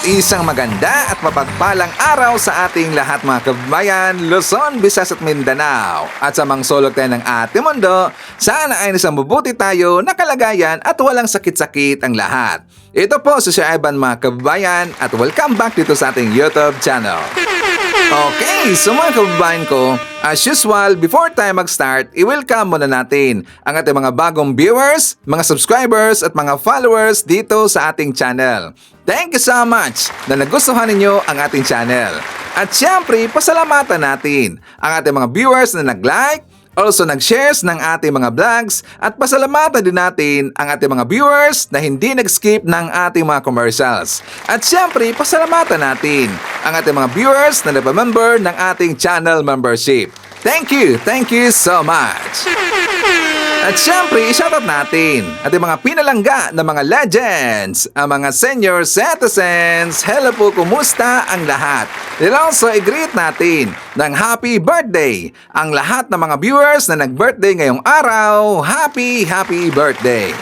Isang maganda at mapagpalang araw sa ating lahat mga kababayan, Luzon, Visayas at Mindanao. At sa mga sulok tayo ng ating mundo, sana ay nasa mabuti tayo na kalagayan at walang sakit-sakit ang lahat. Ito po si Sir Ivan mga kababayan at welcome back dito sa ating YouTube channel. Okay, so mga kababayan ko, as usual, before tayo mag-start, i-welcome muna natin ang ating mga bagong viewers, mga subscribers at mga followers dito sa ating channel. Thank you so much na nagustuhan ninyo ang ating channel. At syempre, pasalamatan natin ang ating mga viewers na nag-like, also nag-shares ng ating mga vlogs at pasalamatan din natin ang ating mga viewers na hindi nag-skip ng ating mga commercials. At syempre, pasalamatan natin ang ating mga viewers na nagpa-member ng ating channel membership. Thank you so much! At syempre, i-shoutout natin ating mga pinalangga na mga legends, ang mga senior citizens. Hello po, kumusta ang lahat? And also, i-greet natin ng happy birthday ang lahat ng mga viewers na nag-birthday ngayong araw. Happy birthday!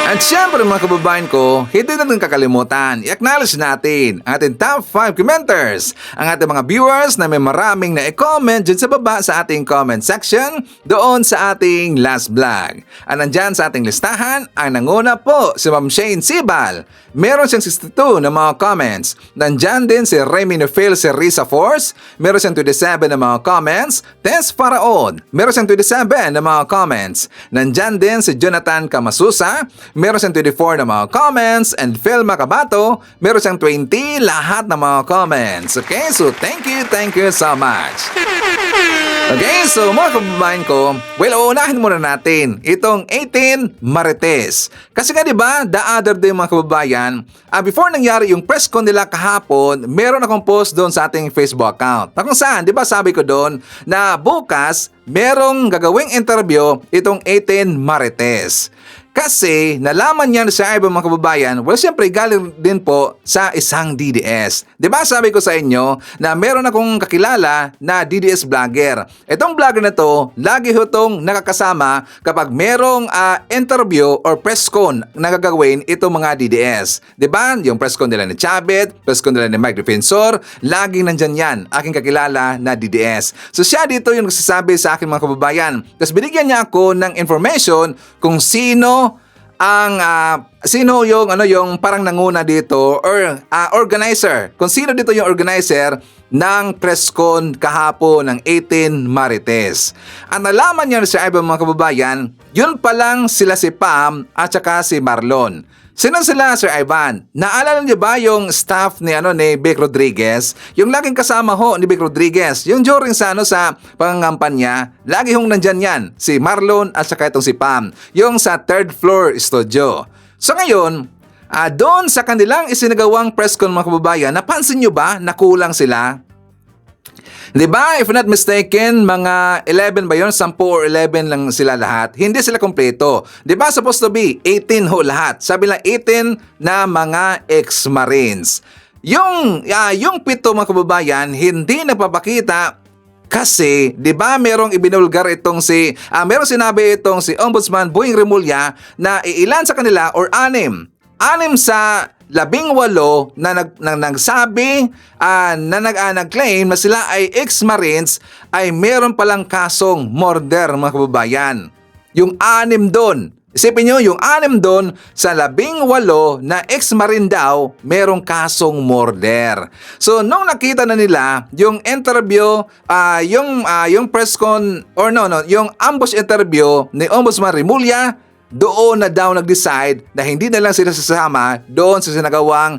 At syempre mga kababayan ko, hindi natin kakalimutan, i-acknowledge natin ang ating top 5 commenters, ang ating mga viewers na may maraming na i-comment dyan sa baba sa ating comment section doon sa ating last vlog. At nandyan sa ating listahan, ang nanguna po si Ma'am Shane Sibal. Meron siyang 62 na mga comments. Nandyan din si Remy Nufil Risa Force. Meron siyang 27 na mga comments. Tess Faraon. Meron siyang 27 na mga comments. Nandyan din si Jonathan Kamasusa. Meron siyang 24 na mga comments. And Phil Macabato. Meron siyang 20 lahat na mga comments. Okay, so thank you so much. Okay, so mga kababayan ko, well, uunahin muna natin itong 18 Marites. Kasi nga diba, the other day mga kababayan, before nangyari yung press con nila kahapon, meron akong post doon sa ating Facebook account. Na kung saan, diba sabi ko doon na bukas, merong gagawing interview itong 18 Marites. Kasi nalaman niya sa iba mga kababayan, well siyempre galing din po sa isang DDS. Diba sabi ko sa inyo na meron akong kakilala na DDS vlogger. Itong vlogger na to, lagi itong nakakasama kapag merong interview or press con na gagawin itong mga DDS. Diba? Yung press con nila ni Chabit, press con nila ni Mike Defensor, laging nandyan yan, aking kakilala na DDS. So siya dito yung nagsasabi sa akin mga kababayan. Tapos binigyan niya ako ng information kung sino yung parang nanguna dito or organizer. Kung sino dito yung organizer ng press con kahapon ng 18 Marites. At nalaman niya sa iba mga kababayan, yun pa lang sila si Pam at saka si Marlon. Sino sila, Sir Ivan? Naalala niyo ba yung staff ni Vic Rodriguez? Yung laging kasama ho ni Vic Rodriguez. Yung during sa pangangampanya, lagi hong nandyan yan. Si Marlon at saka itong si Pam. Yung sa third floor studio. So ngayon, doon sa kanilang isinagawang press con mga kababayan, napansin niyo ba na kulang sila? Diba, if not mistaken, mga 11 ba yun? 10 or 11 lang sila lahat. Hindi sila kompleto. Diba, supposed to be 18 ho lahat. Sabi lang 18 na mga ex-marines. Yung pito mga kababayan, hindi nagpapakita kasi, di ba merong ibinulgar itong merong sinabi itong si Ombudsman Boying Remulla na ilan sa kanila or 6 sa 18 na nagsabi na nag-claim na sila ay ex-marines ay meron palang kasong murder mga kababayan. Yung 6 doon. Isipin nyo, yung 6 doon sa 18 na ex-marine daw, merong kasong murder. So, nung nakita na nila yung interview, yung press con, yung ambush interview ni Ombudsman Remulla, doon na daw nag-decide na hindi na lang sila sasama doon sa sinagawang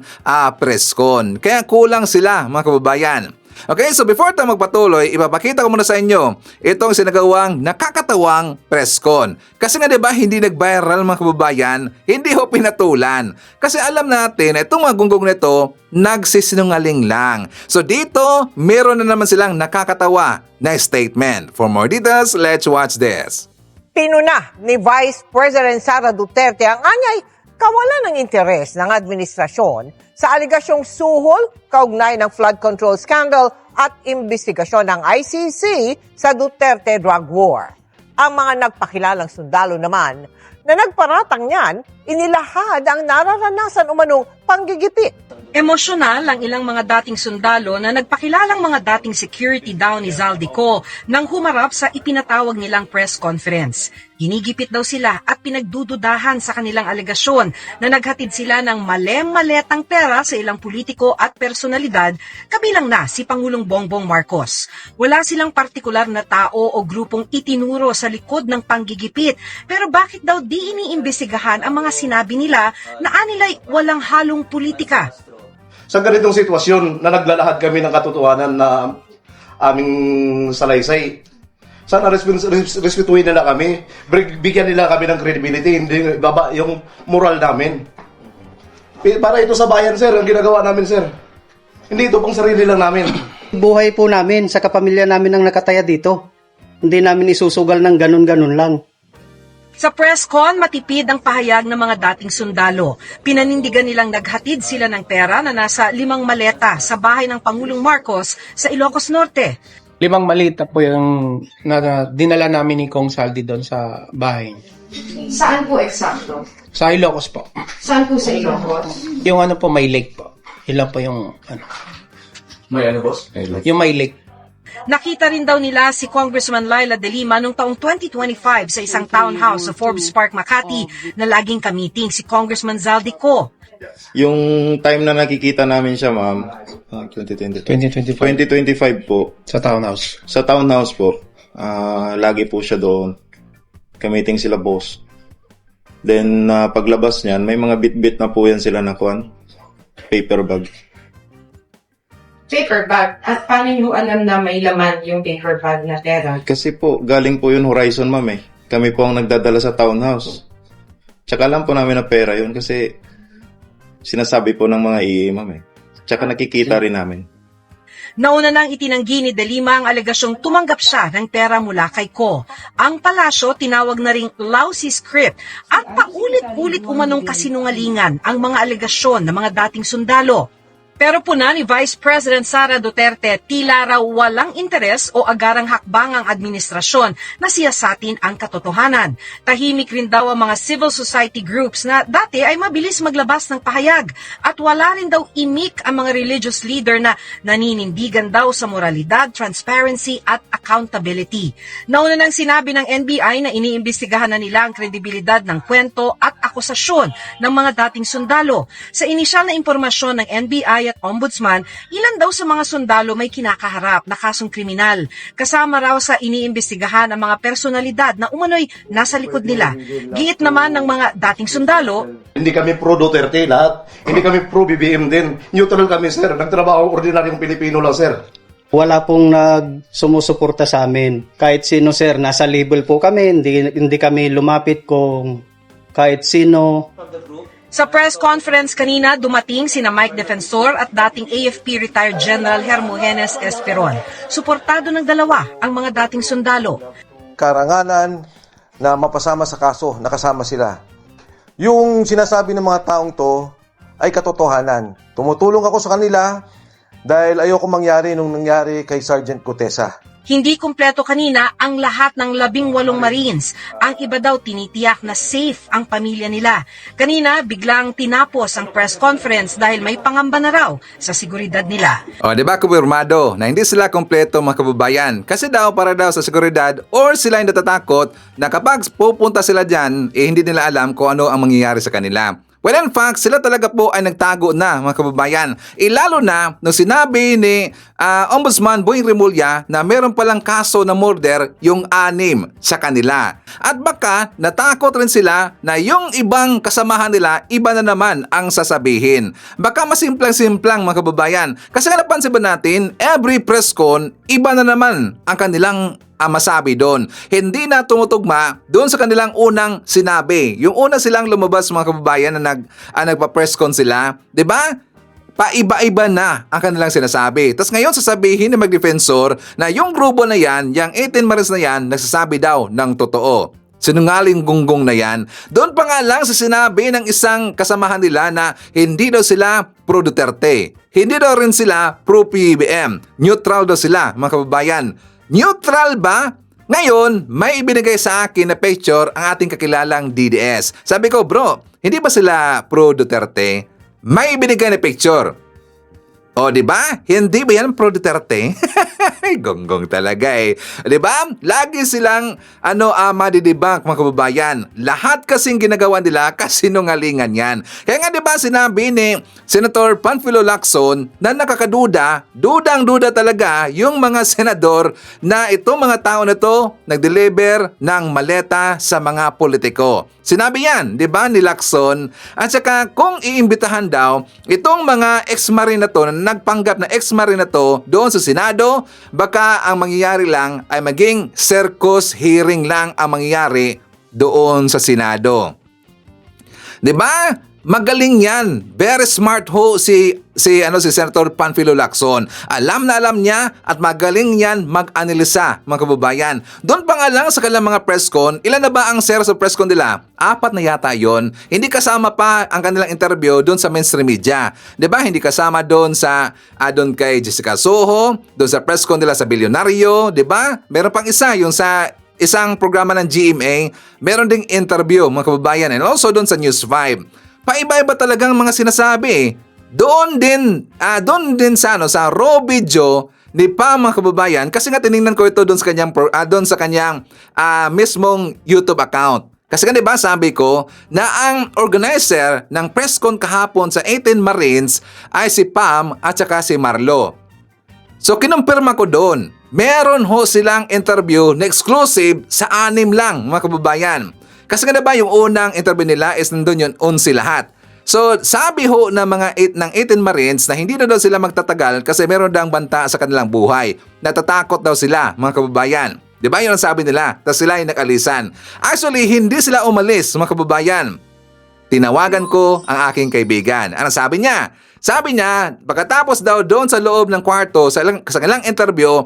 press con. Kaya kulang sila mga kababayan. Okay, so before tayo magpatuloy, ipapakita ko muna sa inyo itong sinagawang nakakatawang press con. Kasi nga diba hindi nag-viral mga kababayan, hindi ho pinatulan. Kasi alam natin na itong mga gunggong nito, nagsisinungaling lang. So dito, meron na naman silang nakakatawa na statement. For more details, let's watch this. Pinuna ni Vice President Sara Duterte ang anyay kawalan ng interes ng administrasyon sa aligasyong suhol kaugnay ng flood control scandal at imbestigasyon ng ICC sa Duterte drug war. Ang mga nagpakilalang sundalo naman na nagparatang niyan, inilahad ang nararanasan umanong panggigipit. Emosyonal ang ilang mga dating sundalo na nagpakilalang mga dating security daw ni Zaldico nang humarap sa ipinatawag nilang press conference. Ginigipit daw sila at pinagdududahan sa kanilang alegasyon na naghatid sila ng malem-maletang pera sa ilang politiko at personalidad, kabilang na si Pangulong Bongbong Marcos. Wala silang partikular na tao o grupong itinuro sa likod ng panggigipit, pero bakit daw di iniimbestigahan ang mga sinabi nila na anilay walang halong politika? Sa ganitong sitwasyon na naglalahad kami ng katotohanan na aming salaysay, sana respetuhin nila kami, bigyan nila kami ng credibility, hindi baba yung moral namin. Para ito sa bayan, sir, ang ginagawa namin, sir. Hindi ito pang sarili lang namin. Buhay po namin sa kapamilya namin ang nakataya dito. Hindi namin isusugal ng ganun-ganun lang. Sa press con, matipid ang pahayag ng mga dating sundalo. Pinanindigan nilang naghatid sila ng pera na nasa 5 maleta sa bahay ng Pangulong Marcos sa Ilocos Norte. 5 malita po yung na dinala namin ni Kong Saldi doon sa bahay. Saan po eksakto? Sa Ilocos po. Saan po sa Ilocos? Yung ano po, may lake po. Yun lang po yung ano. May ano, boss? Yung may lake. Nakita rin daw nila si Congressman Laila De Lima noong taong 2025 sa isang townhouse sa Forbes Park, Makati na laging kamiting si Congressman Zaldico. Yung time na nakikita namin siya, ma'am, 2025 2025 po, sa townhouse. sa townhouse po, lagi po siya doon. Kamiting sila boss. Then, paglabas niyan, may mga bit-bit na po yan sila na kuwan. Paper bag. Paper bag. At paano nyo alam na may laman yung paper bag na pera? Kasi po, galing po yun Horizon, ma'am eh. Kami po ang nagdadala sa townhouse. Tsaka alam po namin na pera yun kasi sinasabi po ng mga iye, ma'am eh. Tsaka nakikita rin namin. Nauna nang itinanggi ni De Lima ang alegasyong tumanggap siya ng pera mula kay Ko. Ang palasyo tinawag na ring lousy script at paulit-ulit umanong kasinungalingan ang mga alegasyon ng mga dating sundalo. Pero puna ni Vice President Sara Duterte tila raw walang interes o agarang hakbang ang administrasyon na siyasatin ang katotohanan. Tahimik rin daw ang mga civil society groups na dati ay mabilis maglabas ng pahayag at wala rin daw imik ang mga religious leader na naninindigan daw sa moralidad, transparency at accountability. Nauna nang sinabi ng NBI na iniimbestigahan na nila ang kredibilidad ng kwento at akusasyon ng mga dating sundalo. Sa inisyal na impormasyon ng NBI at Ombudsman, ilan daw sa mga sundalo may kinakaharap na kasong kriminal. Kasama raw sa iniimbestigahan ang mga personalidad na umano'y nasa likod nila. Giit naman ng mga dating sundalo, Hindi kami pro Duterte lahat. Hindi kami pro BBM din. Neutral kami, sir. Nagtrabaho ordinaryong Pilipino lang, sir. Wala pong sumusuporta sa amin. Kahit sino, sir, nasa label po kami. Hindi kami lumapit kung kahit sino. sa press conference kanina, dumating sina Mike Defensor at dating AFP retired General Hermogenes Esperon. Suportado ng dalawa ang mga dating sundalo. Karangalan na mapasama sa kaso, nakasama sila. Yung sinasabi ng mga taong to ay katotohanan. Tumutulong ako sa kanila dahil ayoko mangyari nung nangyari kay Sergeant Cotesa. Hindi kumpleto kanina ang lahat ng 18 Marines. Ang iba daw tinitiyak na safe ang pamilya nila. Kanina, biglang tinapos ang press conference dahil may pangamba na raw sa seguridad nila. O, di ba kumpirmado na hindi sila kompleto mga kababayan? Kasi daw para daw sa seguridad or sila yung natatakot na kapag pupunta sila dyan, hindi nila alam kung ano ang mangyayari sa kanila. Well, in fact, sila talaga po ay nagtago na mga kababayan. Lalo na nung sinabi ni Ombudsman Boying Remulla na meron palang kaso na murder yung 6 sa kanila. At baka natakot rin sila na yung ibang kasamahan nila, iba na naman ang sasabihin. Baka masimplang-simplang mga kababayan. Kasi nga napansin ba natin, every press con, iba na naman ang kanilang masabi doon. Hindi na tumutugma doon sa kanilang unang sinabi. Yung una silang lumabas mga kababayan na nagpa-press con sila, 'di ba? Paiba-iba na ang kanilang sinasabi. Tapos ngayon sasabihin ni mag-defensor na yung grupo na yan, yung 18 Marines na yan, nagsasabi daw ng totoo. Sinungaling gunggong na yan. Doon pa nga lang sa sinabi ng isang kasamahan nila na hindi daw sila pro Duterte. Hindi daw rin sila pro PBM. Neutral daw sila mga kababayan. Neutral ba Ngayon, may ibinigay sa akin na picture ang ating kakilalang DDS. Sabi ko, bro, hindi ba sila pro Duterte? May ibinigay na picture. O, di ba? Hindi ba yan pro Duterte? Gonggong talaga eh. Di ba? Lagi silang madidebunk, mga kababayan. Lahat kasing ginagawa nila kasinungalingan yan. Kaya nga di ba sinabi ni Senator Panfilo Lacson na nakakaduda, dudang-duda talaga yung mga senador na itong mga tao na to nag-deliver ng maleta sa mga politiko. Sinabi yan, di ba, ni Lacson? At saka kung iimbitahan daw itong mga ex-marine na to, na nagpanggap na ex-marine na to doon sa Senado, baka ang mangyayari lang ay maging circus hearing lang ang mangyayari doon sa Senado. Di ba? Magaling yan. Very smart ho si Senator Panfilo Lacson. Alam na alam niya at magaling yan mag-analisa, mga kababayan. Doon pa nga lang sa kanilang mga press con, ilan na ba ang series of press con nila? 4 na yata yon. Hindi kasama pa ang kanilang interview doon sa mainstream media. 'Di ba? Hindi kasama doon sa doon kay Jessica Soho, doon sa press con nila sa Bilyonaryo, 'di ba? Meron pang isa yung sa isang programa ng GMA, meron ding interview, mga kababayan, and also doon sa News 5. Paiba-iba talagang mga sinasabi. Doon din sa raw video ni Pam, mga kababayan, kasi nga tiningnan ko ito doon sa kanyang mismong YouTube account. Kasi nga diba sabi ko na ang organizer ng press con kahapon sa 18 Marines ay si Pam at saka si Marlo. So kinumpirma ko doon, meron ho silang interview na exclusive sa 6 lang, mga kababayan. Kasi nga diba yung unang interview nila is nandun yun 11 lahat. So sabi ho ng mga 18 Marines na hindi na daw sila magtatagal kasi meron daw banta sa kanilang buhay. Natatakot daw sila, mga kababayan. Diba yun ang sabi nila? Tapos sila ay nakalisan. Actually, hindi sila umalis, mga kababayan. Tinawagan ko ang aking kaibigan. Ano sabi niya? Sabi niya, pagkatapos daw doon sa loob ng kwarto sa kanilang interview,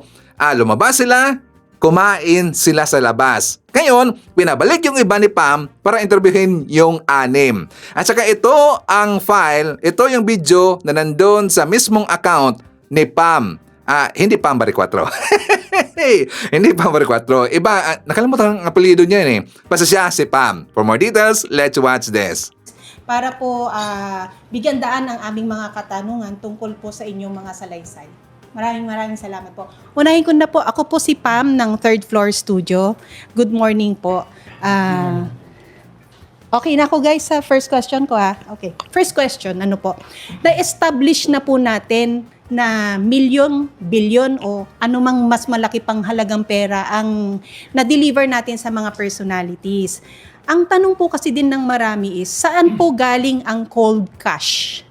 lumabas sila, kumain sila sa labas. Ngayon, pinabalik yung iba ni Pam para interviewin yung 6. At saka ito ang file, ito yung video na nandun sa mismong account ni Pam. Hindi Pam Baricquatro. Hindi Pam Baricquatro. Iba, nakalimutan ang apelyido niya eh. Basta siya si Pam. For more details, let's watch this. Para po bigyan daan ang aming mga katanungan tungkol po sa inyong mga salaysay. Maraming salamat po. Unahin ko na po, ako po si Pam ng Third Floor Studio. Good morning po. Okay na ako guys sa first question ko ha. Okay. First question, ano po? Na-establish na po natin na milyon, bilyon o anumang mas malaki pang halagang pera ang na-deliver natin sa mga personalities. Ang tanong po kasi din ng marami is, saan po galing ang cold cash?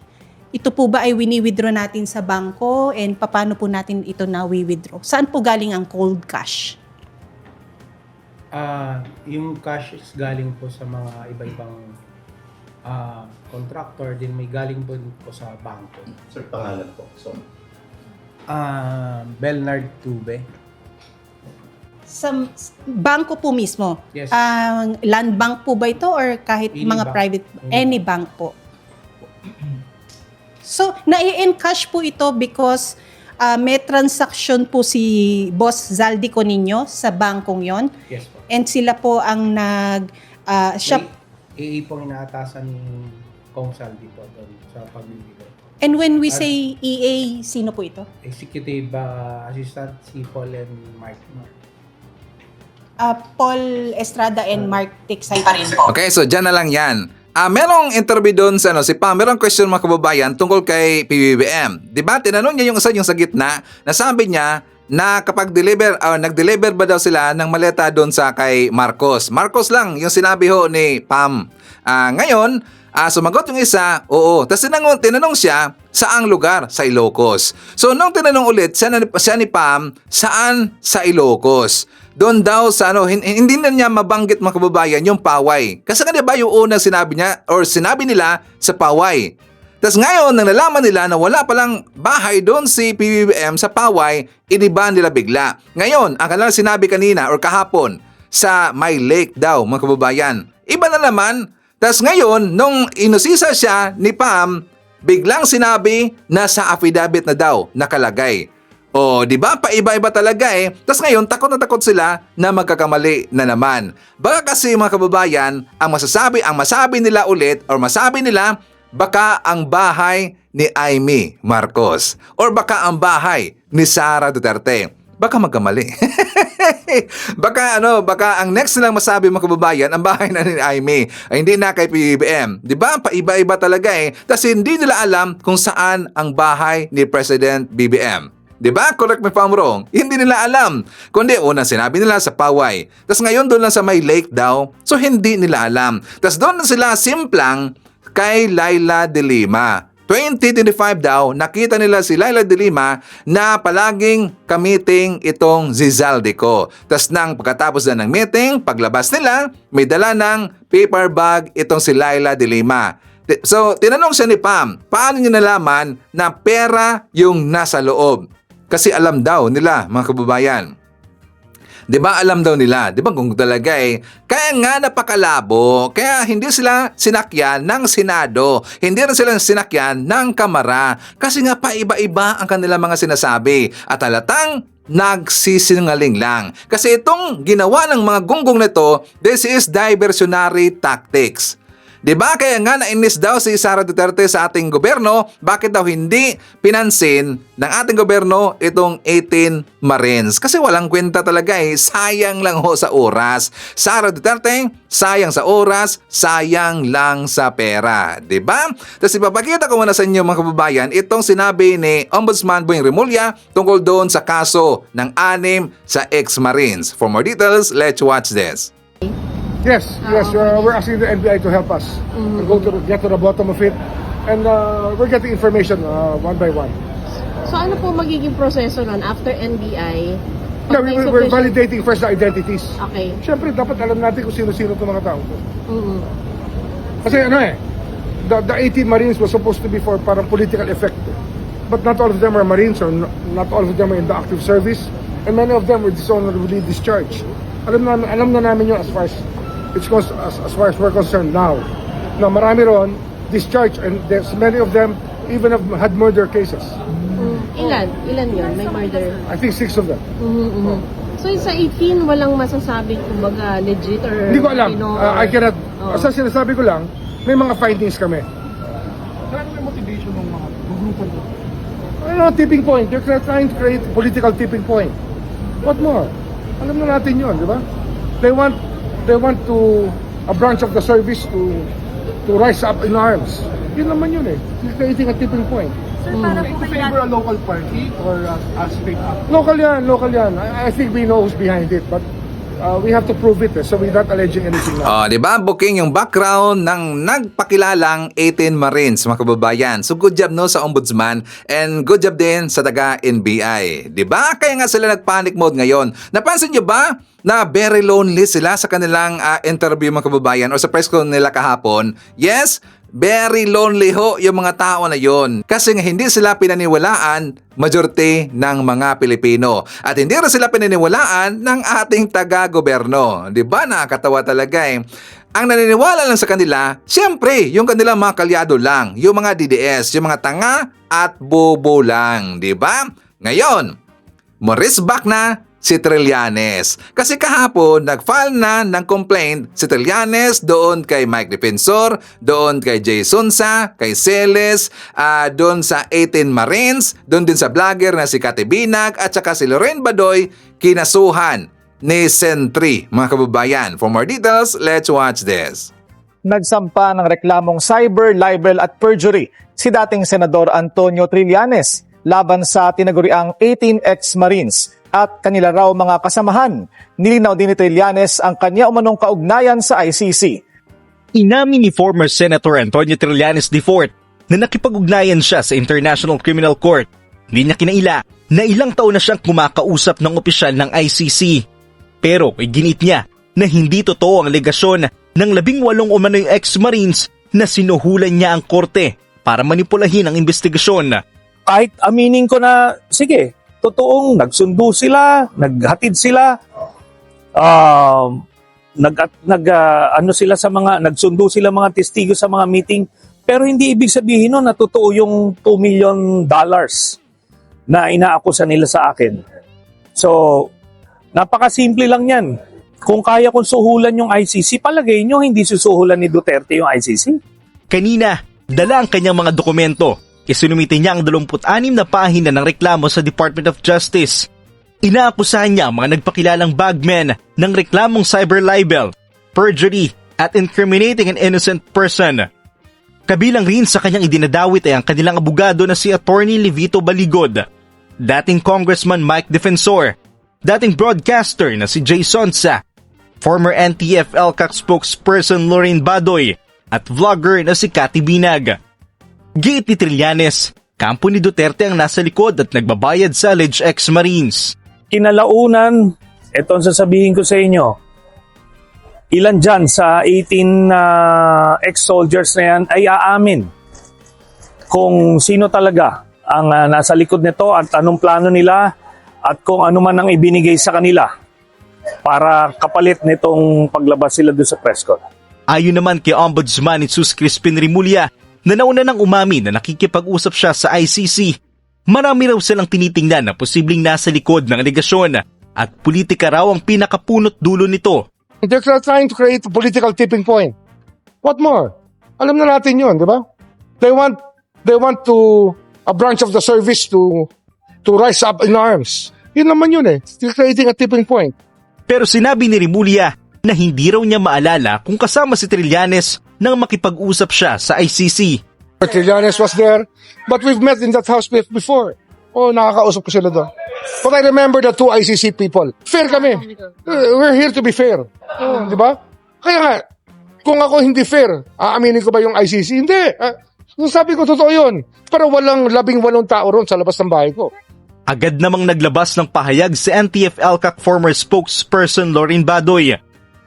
Ito po ba ay wini-withdraw natin sa bangko and paano po natin ito na withdraw? Saan po galing ang cold cash? Yung cash is galing po sa mga iba-ibang contractor, din may galing po sa bangko. Sir, pangalan po. So, Bernard Tube. Sa bangko po mismo? Yes. Land bank po ba ito or kahit Any mga bank. private? Any bank po. So, nai-encash po ito because may transaction po si Boss Zaldi Coninho sa bangkong yon. Yes po. And sila po ang siya. AA po inaatasan ni Kong Saldi po doon sa pagbibigay. And when we say EA, sino po ito? Executive Assistant si Paul and Mark. Paul Estrada and Mark Tiksay pa rin po. Okay, so dyan na lang yan. Merong interview doon sa si Pam, merong question mga kababayan tungkol kay PBBM. Diba? Tinanong niya yung isa yung sa gitna, na sabi niya na kapag nag-deliver ba daw sila ng maleta doon sa kay Marcos. Marcos lang yung sinabi ho ni Pam. Ngayon, sumagot yung isa, oo. Tapos tinanong siya, saang lugar? Sa Ilocos. So nung tinanong ulit, siya ni Pam, saan sa Ilocos? Doon daw sa hindi na niya mabanggit mga kababayan yung Paway. Kasi nga diba yung unang sinabi niya or sinabi nila sa Paway. Tapos ngayon, nang nalaman nila na wala palang bahay doon si PBBM sa Paway, iniba nila bigla. Ngayon, ang kanilang sinabi kanina or kahapon, sa May Lake daw mga kababayan. Iba na naman. Tapos ngayon, nung inusisa siya ni Pam, biglang sinabi na sa affidavit na daw nakalagay. O, di ba? Paiba-iba talaga eh. Tapos ngayon, takot na takot sila na magkakamali na naman. Baka kasi mga kababayan, ang masabi nila ulit or masabi nila, baka ang bahay ni Amy Marcos or baka ang bahay ni Sara Duterte. Baka magkamali. baka ang next nilang masabi mga kababayan, ang bahay na ni Amy ay hindi na kay PBBM. Di ba? Paiba-iba talaga eh. Tapos hindi nila alam kung saan ang bahay ni President BBM. Diba? Correct me if I'm wrong. Hindi nila alam. Kundi unang sinabi nila sa Paway. Tapos ngayon doon lang sa may lake daw. So hindi nila alam. Tapos doon na sila simplang kay Laila de Lima. 2025 daw, nakita nila si Laila de Lima na palaging ka-meeting itong Zizaldico. Tapos nang pagkatapos na ng meeting, paglabas nila, may dala ng paper bag itong si Laila de Lima. So, tinanong siya ni Pam, paano niyo nalaman na pera yung nasa loob? Kasi alam daw nila, mga kababayan. 'Di ba alam daw nila? 'Di ba kung talaga eh. Kaya nga napakalabo. Kaya hindi sila sinakyan ng Senado. Hindi rin sila sinakyan ng Kamara. Kasi nga paiba-iba ang kanilang mga sinasabi. At halatang nagsisinungaling lang. Kasi itong ginawa ng mga gunggong nito, this is diversionary tactics. Diba? Kaya nga nainis daw si Sara Duterte sa ating gobyerno, bakit daw hindi pinansin ng ating gobyerno itong 18 Marines? Kasi walang kwenta talaga eh, sayang lang ho sa oras. Sara Duterte, sayang sa oras, sayang lang sa pera. Diba? Tapos ipapakita ko muna sa inyo mga kababayan, itong sinabi ni Ombudsman Boying Remulla tungkol doon sa kaso ng 6 sa ex-Marines. For more details, let's watch this. Yes, we're asking the NBI to help us and get to the bottom of it, and we're getting information one by one. So ano po magiging proseso nun after NBI? Yeah, we're validating first the identities. Okay. Siyempre, dapat alam natin kung sino-sino itong mga tao. Kasi the 18 Marines was supposed to be for parang political effect. But not all of them are Marines, or not all of them are in the active service, and many of them were dishonorably discharged. Alam na namin yun as far as we're concerned now. Na marami ron discharged, and there's many of them even have had murder cases. Ilan yun? May murder? I think 6 of them. So sa 18, walang masasabing kumbaga legit or Hindi ko alam. I cannot. Oh. Sa sinasabi ko lang, may mga findings kami. Ano yung motivation ng mga grupo ko? Tipping point. They're trying to create political tipping point. What more? Alam na natin yun, di ba? They want to a branch of the service to rise up in arms. Yun naman yun eh. Creating a tipping point. Sir, para po favor a local party or a state? Local yan. I think we know who's behind it, but we have to prove it so we're not alleging anything now. Di ba? Booking yung background ng nagpakilalang 18 Marines, mga kababayan. So good job no sa Ombudsman and good job din sa taga-NBI. Di ba? Kaya nga sila nag-panic mode ngayon. Napansin nyo ba na very lonely sila sa kanilang interview, mga kababayan, or sa press con nila kahapon? Yes, very lonely ho yung mga tao na yon. Kasi nga hindi sila pinaniwalaan majority ng mga Pilipino. At hindi rin sila pinaniwalaan ng ating taga-gobyerno. Di ba? Nakakatawa talaga eh. Ang naniniwala lang sa kanila, siyempre, yung kanilang mga kalyado lang, yung mga DDS, yung mga tanga at bobo lang. Di ba? Ngayon, Maurice back na si Trillanes. Kasi kahapon, nag-file na ng complaint si Trillanes doon kay Mike Defensor, doon kay Jay Sunsa, kay Celes, doon sa 18 Marines, doon din sa vlogger na si Kati Binag, at saka si Lorraine Badoy, kinasuhan ni Sentry, mga kababayan. For more details, let's watch this. Nagsampa ng reklamong cyber, libel at perjury si dating Senador Antonio Trillanes laban sa tinaguriang 18 ex-Marines at kanila raw mga kasamahan. Nilinaw din ni Trillanes ang kanya umanong kaugnayan sa ICC. Inamin ni former Senator Antonio Trillanes IV na nakipag-ugnayan siya sa International Criminal Court. Hindi niya kinaila na ilang taon na siyang kumakausap ng opisyal ng ICC. Pero ginit niya na hindi totoo ang alegasyon ng 18 umano'y ex-Marines na sinuhulan niya ang korte para manipulahin ang investigasyon. Kahit aminin ko na, sige, totoong nagsundo sila, naghatid sila, nagsundo sila mga testigo sa mga meeting, pero hindi ibig sabihin nun na totoo yung $2 million na inaakusa nila sa akin. So, napakasimple lang yan. Kung kaya kong suhulan yung ICC, palagay nyo hindi susuhulan ni Duterte yung ICC. Kanina, dala ang kanyang mga dokumento. Isinumite niya ang 26 na pahina ng reklamo sa Department of Justice. Inaakusahan niya ang mga nagpakilalang bagmen ng reklamong cyber libel, perjury, at incriminating an innocent person. Kabilang rin sa kanyang idinadawit ay ang kanilang abogado na si Attorney Levito Baligod, dating Congressman Mike Defensor, dating broadcaster na si Jay Sonsa, former NTF-ELCAC spokesperson Lorraine Badoy, at vlogger na si Cathy Binag. Giit ni Trillanes, kampo ni Duterte ang nasa likod at nagbabayad sa alleged ex-Marines. Kinalaunan, eto ang sasabihin ko sa inyo, ilan dyan sa 18 ex-soldiers na yan ay aamin kung sino talaga ang nasa likod nito at anong plano nila at kung ano man ang ibinigay sa kanila para kapalit nitong paglabas sila doon sa press con. Ayon naman kay Ombudsman Jesus Crispin Rimulya na nauna nang umamin na nakikipag-usap siya sa ICC, marami raw silang tinitingnan na posibleng nasa likod ng alegasyon at politika raw ang pinakapunot dulo nito. They're trying to create a political tipping point. What more? Alam na natin yun, di ba? They want to a branch of the service to rise up in arms. Yun naman yun eh. They're creating a tipping point. Pero sinabi ni Rimulya na hindi raw niya maalala kung kasama si Trillanes nang makipag-usap siya sa ICC. Trillanes was there, but we've met in that house before. Oh, nakakausap ko sila doon. But I remember the two ICC people. Fair kami. We're here to be fair. Oh, di ba? Kaya nga, kung ako hindi fair, aaminin ko ba yung ICC? Hindi. Sabi ko, totoo yun. Pero walang 18 tao ron sa labas ng bahay ko. Agad namang naglabas ng pahayag si NTF-ELCAC former spokesperson Lorraine Badoy.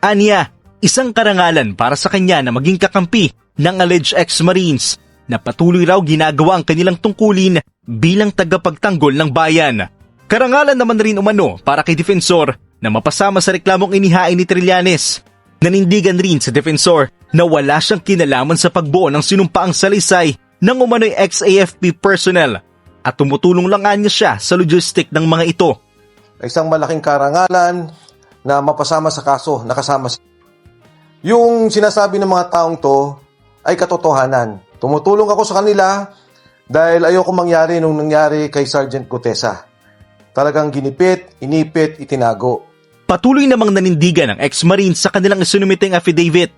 Aniya, isang karangalan para sa kanya na maging kakampi ng alleged ex-Marines na patuloy raw ginagawa ang kanilang tungkulin bilang tagapagtanggol ng bayan. Karangalan naman rin umano para kay Defensor na mapasama sa reklamong inihain ni Trillanes. Nanindigan rin sa Defensor na wala siyang kinalaman sa pagbuo ng sinumpaang salaysay ng umano'y ex-AFP personnel at tumutulong lang niya siya sa logistic ng mga ito. Isang malaking karangalan na mapasama sa kaso, nakasama sa... Yung sinasabi ng mga taong to ay katotohanan. Tumutulong ako sa kanila dahil ayoko mangyari nung nangyari kay Sergeant Gutesa. Talagang ginipit, inipit, itinago. Patuloy namang nanindigan ng ex-Marines sa kanilang isinumiteng affidavit.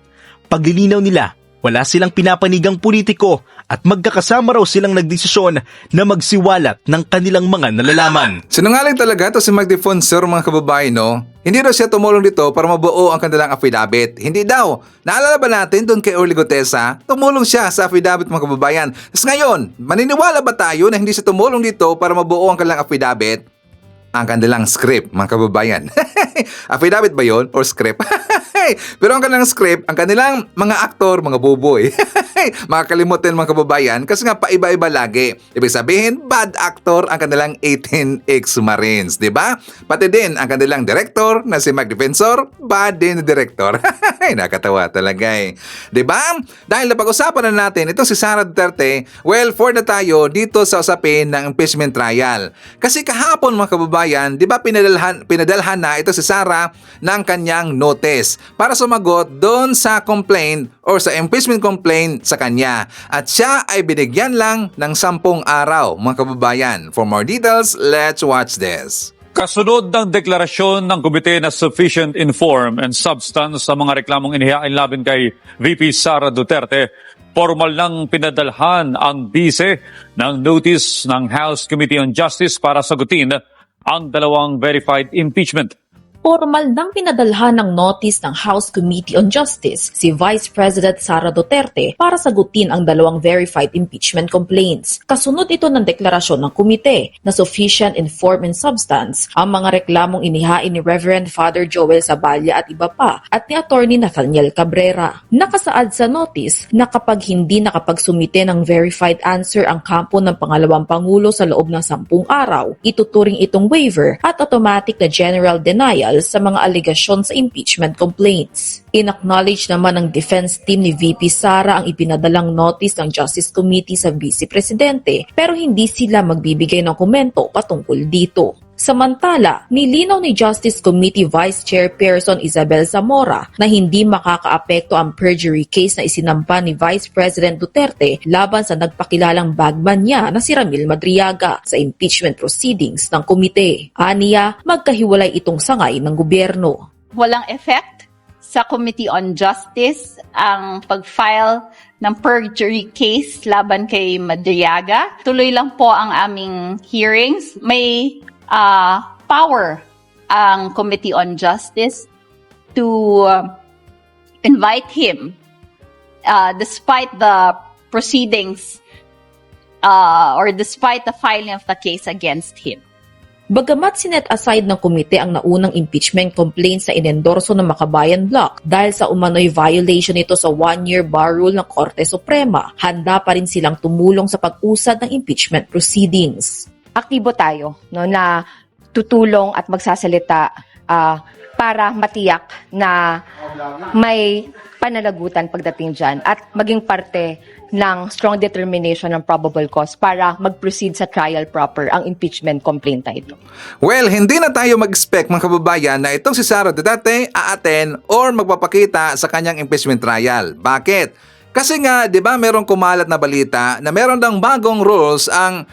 Paglilinaw nila, wala silang pinapanigang politiko at magkakasama raw silang nagdesisyon na magsiwalat ng kanilang mga nalalaman. Sinungaling talaga ito si Mike Defensor, mga kababayan, no? Hindi daw siya tumulong dito para mabuo ang kanilang affidavit. Hindi daw. Naalala ba natin doon kay Orly Gutesa? Tumulong siya sa affidavit, mga kababayan. Tapos ngayon, maniniwala ba tayo na hindi siya tumulong dito para mabuo ang kanilang affidavit? Ang kanilang script, mga kababayan. Affidavit ba yun? Or script? Pero ang kanilang script, ang kanilang mga aktor, mga buboy. Makakalimutin, mga kababayan, kasi nga paiba-iba lagi. Ibig sabihin, bad actor ang kanilang 18 ex-Marines, di ba? Pati din ang kanilang director na si Mike Defensor, bad din na director. Nakatawa talaga eh. Di ba? Dahil napag-usapan na natin, ito si Sara Duterte, well, for na tayo dito sa usapin ng impeachment trial. Kasi kahapon, mga kababayan, di ba pinadalhan na ito si Sara ng kanyang notice para sumagot doon sa complaint or sa impeachment complaint sa kanya. At siya ay binigyan lang ng 10 araw, mga kababayan. For more details, let's watch this. Kasunod ng deklarasyon ng komite na sufficient in form and substance sa mga reklamong inihain laban kay VP Sara Duterte, formal nang pinadalhan ang bise ng notice ng House Committee on Justice para sagutin ang dalawang verified impeachment. Formal nang pinadalhan ng notice ng House Committee on Justice si Vice President Sara Duterte para sagutin ang dalawang verified impeachment complaints. Kasunod ito ng deklarasyon ng komite na sufficient in form and substance ang mga reklamong inihain ni Reverend Father Joel Saballa at iba pa at ni Attorney Nathaniel Cabrera. Nakasaad sa notice na kapag hindi nakapagsumite ng verified answer ang kampo ng pangalawang pangulo sa loob ng 10 araw, ituturing itong waiver at automatic na general denial details sa mga alegasyon sa impeachment complaints. In-acknowledge naman ng defense team ni VP Sara ang ipinadalang notice ng Justice Committee sa Vice Presidente pero hindi sila magbibigay ng komento patungkol dito. Samantala, nilinaw ni Justice Committee Vice Chairperson Isabel Zamora na hindi makakaapekto ang perjury case na isinampa ni Vice President Duterte laban sa nagpakilalang bagman niya na si Ramil Madriaga sa impeachment proceedings ng komite. Aniya, magkahiwalay itong sangay ng gobyerno. Walang effect sa Committee on Justice ang pag-file ng perjury case laban kay Madriaga. Tuloy lang po ang aming hearings. May power ang Committee on Justice to invite him despite the proceedings or despite the filing of the case against him. Bagamat sinet aside ng komite ang naunang impeachment complaint sa inendorso ng Makabayan Bloc dahil sa umano'y violation nito sa 1-year bar rule ng Korte Suprema, handa pa rin silang tumulong sa pag-usad ng impeachment proceedings. Aktibo tayo na tutulong at magsasalita para matiyak na may pananagutan pagdating dyan at maging parte ng strong determination ng probable cause para mag-proceed sa trial proper ang impeachment complaint na ito. Well, hindi na tayo mag-expect mga kababayan na itong si Sara Duterte aaten or magpapakita sa kanyang impeachment trial. Bakit? Kasi nga, 'di ba, merong kumalat na balita na meron dang bagong rules ang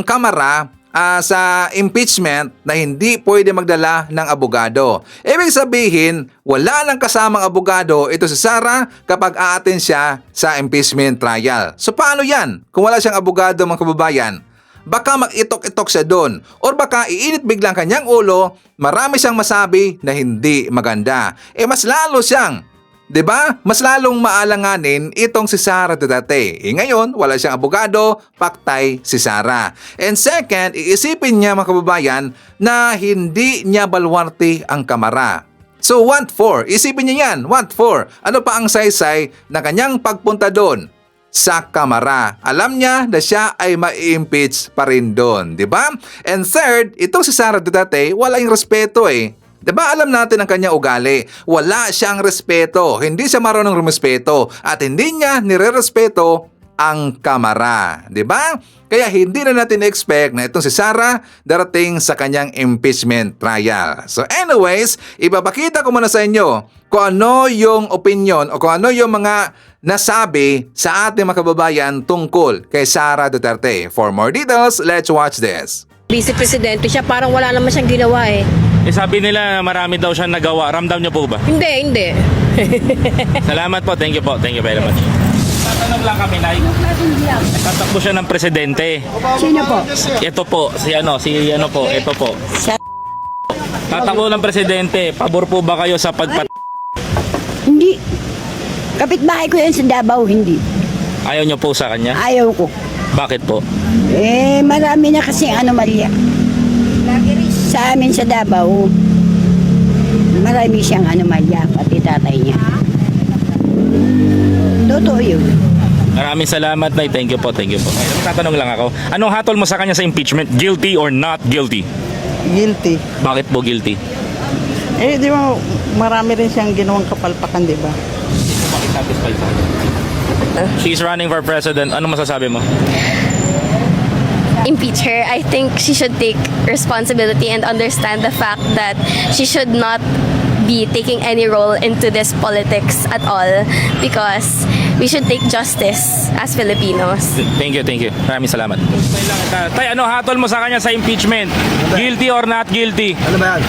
Kamara sa impeachment na hindi pwede magdala ng abogado. Ibig sabihin, wala nang kasamang abogado ito si Sara kapag aaten siya sa impeachment trial. So paano 'yan? Kung wala siyang abogado mga kababayan, baka mag-itok-itok siya doon or baka iinit biglang kanyang ulo, marami siyang masabi na hindi maganda. Mas lalo siyang 'di ba? Mas lalong maalanganin itong si Sara Duterte. Ngayon, wala siyang abogado, paktay si Sara. And second, iisipin niya mga kababayan na hindi niya balwarte ang Kamara. So what for? Isipin niya yan. What for? Ano pa ang saysay na kanyang pagpunta doon sa Kamara? Alam niya na siya ay ma-impeach pa rin doon, 'di ba? And third, itong si Sara Duterte, wala yung respeto Diba alam natin ang kanyang ugali? Wala siyang respeto. Hindi siya marunong rumespeto at hindi niya nire-respeto ang Kamara. Diba? Kaya hindi na natin expect na itong si Sara darating sa kanyang impeachment trial. So anyways, ipapakita ko muna sa inyo kung ano yung opinion o kung ano yung mga nasabi sa ating mga kababayan tungkol kay Sara Duterte. For more details, let's watch this. Vice Presidente siya, parang wala naman siyang ginawa sabi nila marami daw siyang nagawa. Ramdam niyo po ba? Hindi. Salamat po. Thank you po. Thank you very much. Tatanong lang kami, Nay. Tatakbo siya ng presidente. Sino po? Ito po. Ito po. Tatakbo ng presidente. Pabor po ba kayo sa Hindi. Kapitbahay ko yan sa Davao, hindi. Ayaw niyo po sa kanya? Ayaw ko. Bakit po? Marami na kasi anomalya. Sa amin sa Davao, marami siyang anomalya, pati tatay niya. Totoo yun. Maraming salamat, Nay. Thank you po. Tatanong lang ako. Anong hatol mo sa kanya sa impeachment? Guilty or not guilty? Guilty. Bakit po guilty? Di ba marami rin siyang ginawang kapalpakan, di ba? Bakit satisfied sa kanya? She's running for president. Ano masasabi mo? Impeach her. I think she should take responsibility and understand the fact that she should not be taking any role into this politics at all because we should take justice as Filipinos. Thank you. Maraming salamat. Tay, ano hatol mo sa kanya sa impeachment? Guilty or not guilty? Ano ba yan?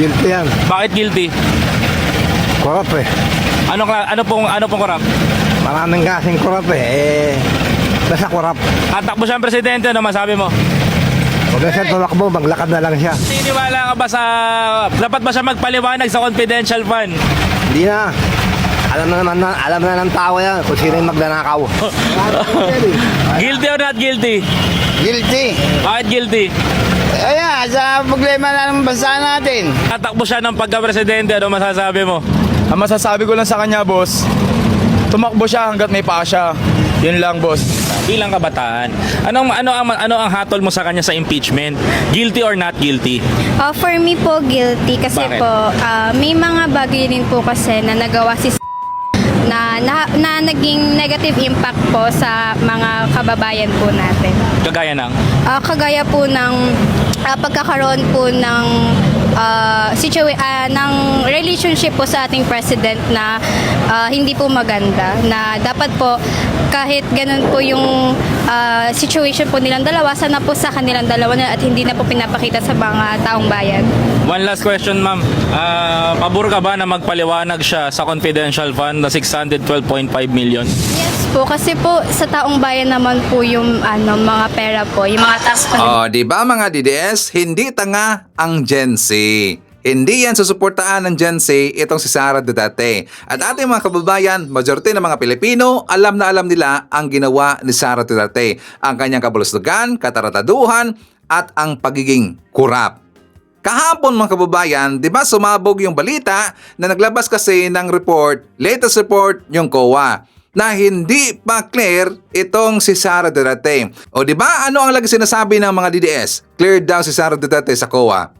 Guilty yan. Bakit guilty? Korap Ano pong korap? Maraming kasing korap Basta korap. Tatakbo siyang presidente, ano masabi mo? Huwag na siya tumakbo, maglakad na lang siya. Siniwala ka ba dapat ba siya magpaliwanag sa confidential fund? Hindi na. Alam na ng tao yan kung sino yung magnanakaw. Guilty or not guilty? Guilty. Bakit guilty? Sa problema na ng bansa natin. Tatakbo siya ng pagka-presidente, ano masasabi mo? Ang masasabi ko lang sa kanya, boss, tumakbo siya hanggat may paa siya. Yun lang, boss. Bilang kabataan, ano ang hatol mo sa kanya sa impeachment? Guilty or not guilty? For me po, guilty kasi Bakit? po, may mga bagay rin po kasi na nagawa si na naging negative impact po sa mga kababayan po natin. Kagaya ng? Kagaya po ng pagkakaroon po ng ng relationship po sa ating president na hindi po maganda, na dapat po kahit ganun po yung situation po nilang dalawa, sana po sa kanilang dalawa na at hindi na po pinapakita sa mga taong bayan. One last question, ma'am. Pabor ka ba na magpaliwanag siya sa confidential fund na 612.5 million? Yes po, kasi po sa taong bayan naman po yung mga pera po, yung mga tax po. Oh, di ba mga DDS, hindi tanga ang Gen Z. Hindi yan susuportaan ng Gen Z itong si Sara Duterte. At ating mga kababayan, majority ng mga Pilipino, alam na alam nila ang ginawa ni Sara Duterte. Ang kanyang kabalustugan, katarataduhan, at ang pagiging kurap. Kahapon mga kababayan, di ba sumabog yung balita na naglabas kasi ng report, latest report yung COA, na hindi pa clear itong si Sara Duterte. O di ba ano ang lagi sinasabi ng mga DDS? Cleared daw si Sara Duterte sa COA.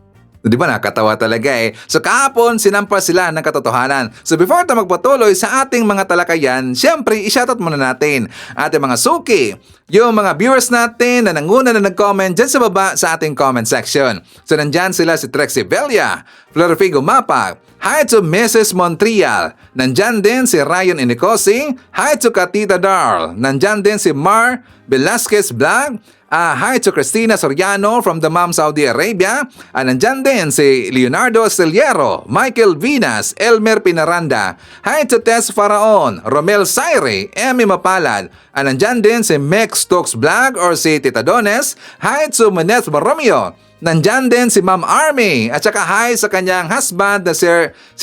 Di ba nakakatawa talaga eh. So kahapon sinampa sila ng katotohanan. So before tayo magpatuloy sa ating mga talakayan, syempre i-shoutout muna natin ating mga suki, yung mga viewers natin na nanguna na nag-comment dyan sa baba sa ating comment section. So nandyan sila si Trexie Velia, Florifigo Mapag, hi to Mrs. Montreal, nandyan din si Ryan Inicosi, hi to Katita Darl, nandyan din si Mar Velasquez Vlog, hi to Cristina Soriano from the Mom Saudi Arabia. Nandyan din si Leonardo Esteliero, Michael Vinas, Elmer Pinaranda. Hi to Tess Faraon, Romel Saire, Emmy Mapalad. Nandyan din si Mex Stokes Vlog or si Tita Dones. Hi to Maneth Maromio. Nandyan din si Ma'am Army at saka hi sa kanyang husband na si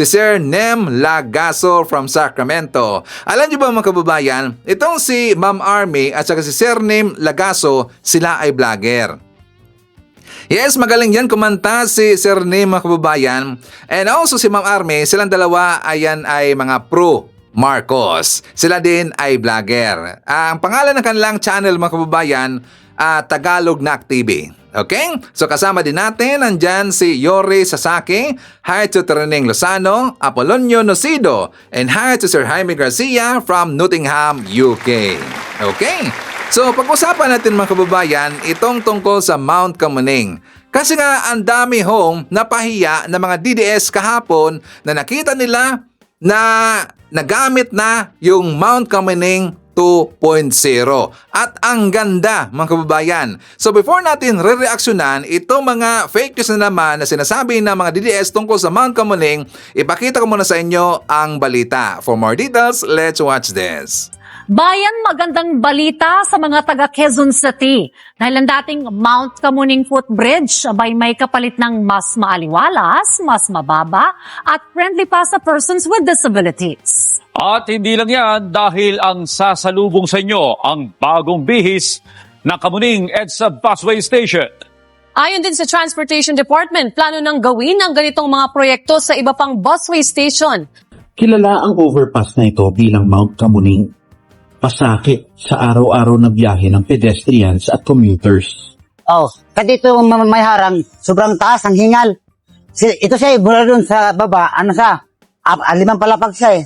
Sir Nem Lagaso from Sacramento. Alam niyo ba mga kababayan, itong si Ma'am Army at saka si Sir Nem Lagaso, sila ay vlogger. Yes, magaling yan kumanta si Sir Nem mga kababayan. And also si Ma'am Army, silang dalawa ayan ay mga pro Marcos. Sila din ay vlogger. Ang pangalan ng kanilang channel mga kababayan, Tagalog Nak TV. Okay? So kasama din natin, nandyan si Yori Sasaki, hi to Tereneng Lozano, Apolonio Nocido, and hi to Sir Jaime Garcia from Nottingham, UK. Okay? So pag-usapan natin mga kababayan, itong tungkol sa Mount Kamuning. Kasi nga ang dami hong napahiya ng mga DDS kahapon na nakita nila na nagamit na yung Mount Kamuning 2.0. At ang ganda mga kababayan. So before natin re-reaksyonan itong mga fake news na naman na sinasabi ng mga DDS tungkol sa Mount Kamuning, ipakita ko muna sa inyo ang balita. For more details, let's watch this. Bayan, magandang balita sa mga taga Quezon City. Dahil ang dating Mount Kamuning Footbridge abay may kapalit ng mas maaliwalas, mas mababa at friendly pa sa persons with disabilities. At hindi lang yan dahil ang sasalubong sa inyo ang bagong bihis ng Kamuning EDSA Busway Station. Ayon din sa Transportation Department, plano nang gawin ang ganitong mga proyekto sa iba pang busway station. Kilala ang overpass na ito bilang Mount Kamuning. Pasakit sa araw-araw na biyahe ng pedestrians at commuters. Oh, kasi ito may harang, sobrang taas ang hingal. Ito siya, mula doon sa baba, limang palapag siya eh.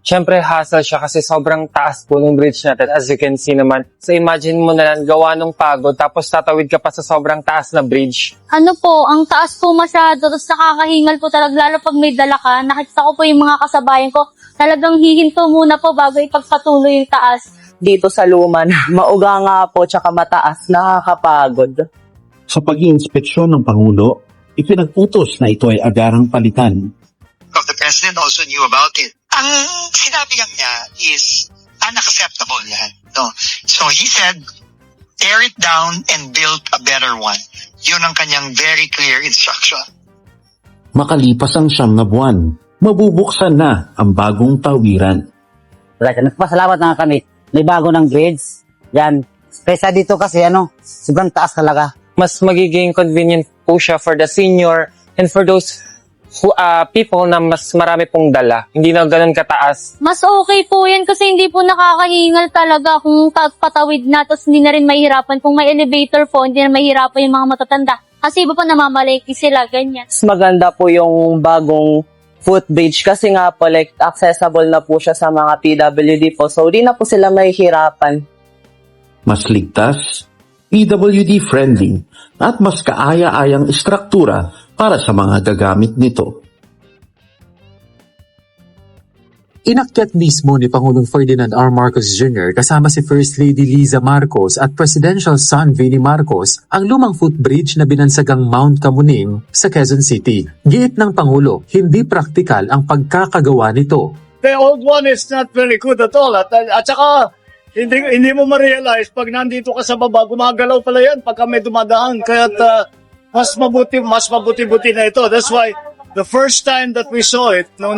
Siyempre, hassle siya kasi sobrang taas po ng bridge natin. As you can see naman. So imagine mo na lang, gawa ng pagod, tapos tatawid ka pa sa sobrang taas na bridge. Ano po, ang taas po masyado, tapos nakakahingal po talaga, lalo pag may dala ka. Nakita ko po yung mga kasabayan ko, talagang hihinto muna po bago ipagpatuloy yung taas. Dito sa Luman, mauga nga po, tsaka mataas, nakakapagod. Sa pag-iinspeksyon ng Pangulo, ipinagputos na ito ay agarang palitan. The President also knew about it. Ang sinabi lang niya is unacceptable yan. No? So he said, tear it down and build a better one. Yun ang kanyang very clear instruction. Makalipas ang 9 na buwan, mabubuksan na ang bagong tawiran. Right, nagpasalamat na kami. May bago ng grades. Yan. Kaysa dito kasi sobrang taas talaga. Mas magiging convenient po siya for the senior and for those people na mas marami pong dala. Hindi na ganun kataas. Mas okay po yan kasi hindi po nakakahingal talaga kung patawid na tapos hindi na rin mahirapan. Kung may elevator po, hindi na mahirapan yung mga matatanda. Kasi iba pa namamalaki sila, ganyan. Mas maganda po yung bagong footbridge kasi nga po like accessible na po siya sa mga PWD po. So di na po sila mahihirapan. Mas ligtas, PWD friendly, at mas kaaya-ayang istruktura para sa mga gagamit nito. Inakyat mismo ni Pangulong Ferdinand R. Marcos Jr. kasama si First Lady Liza Marcos at Presidential son Vinnie Marcos ang lumang footbridge na binansagang Mount Kamuning sa Quezon City. Giit ng Pangulo, hindi praktikal ang pagkakagawa nito. The old one is not very good at all. At saka, hindi mo ma-realize pag nandito ka sa baba, gumagalaw pala yan pagka may dumadaan. Kaya mas mabuti na ito. That's why the first time that we saw it, nung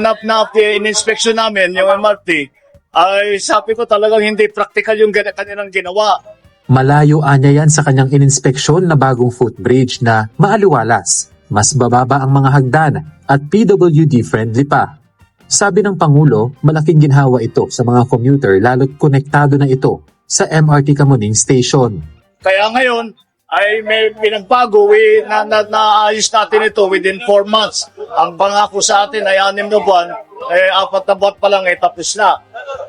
in-inspection namin, yung MRT, ay sabi ko talagang hindi practical yung kanilang ginawa. Malayo anya yan sa kanyang ininspeksyon na bagong footbridge na maaliwalas, mas bababa ang mga hagdan at PWD friendly pa. Sabi ng Pangulo, malaking ginhawa ito sa mga commuter lalo't konektado na ito sa MRT Kamuning Station. Kaya ngayon, ay may pinagbago, naayos natin ito within 4 months. Ang pangako sa atin ay 6 na buwan, 4 na buwan pa lang tapos na.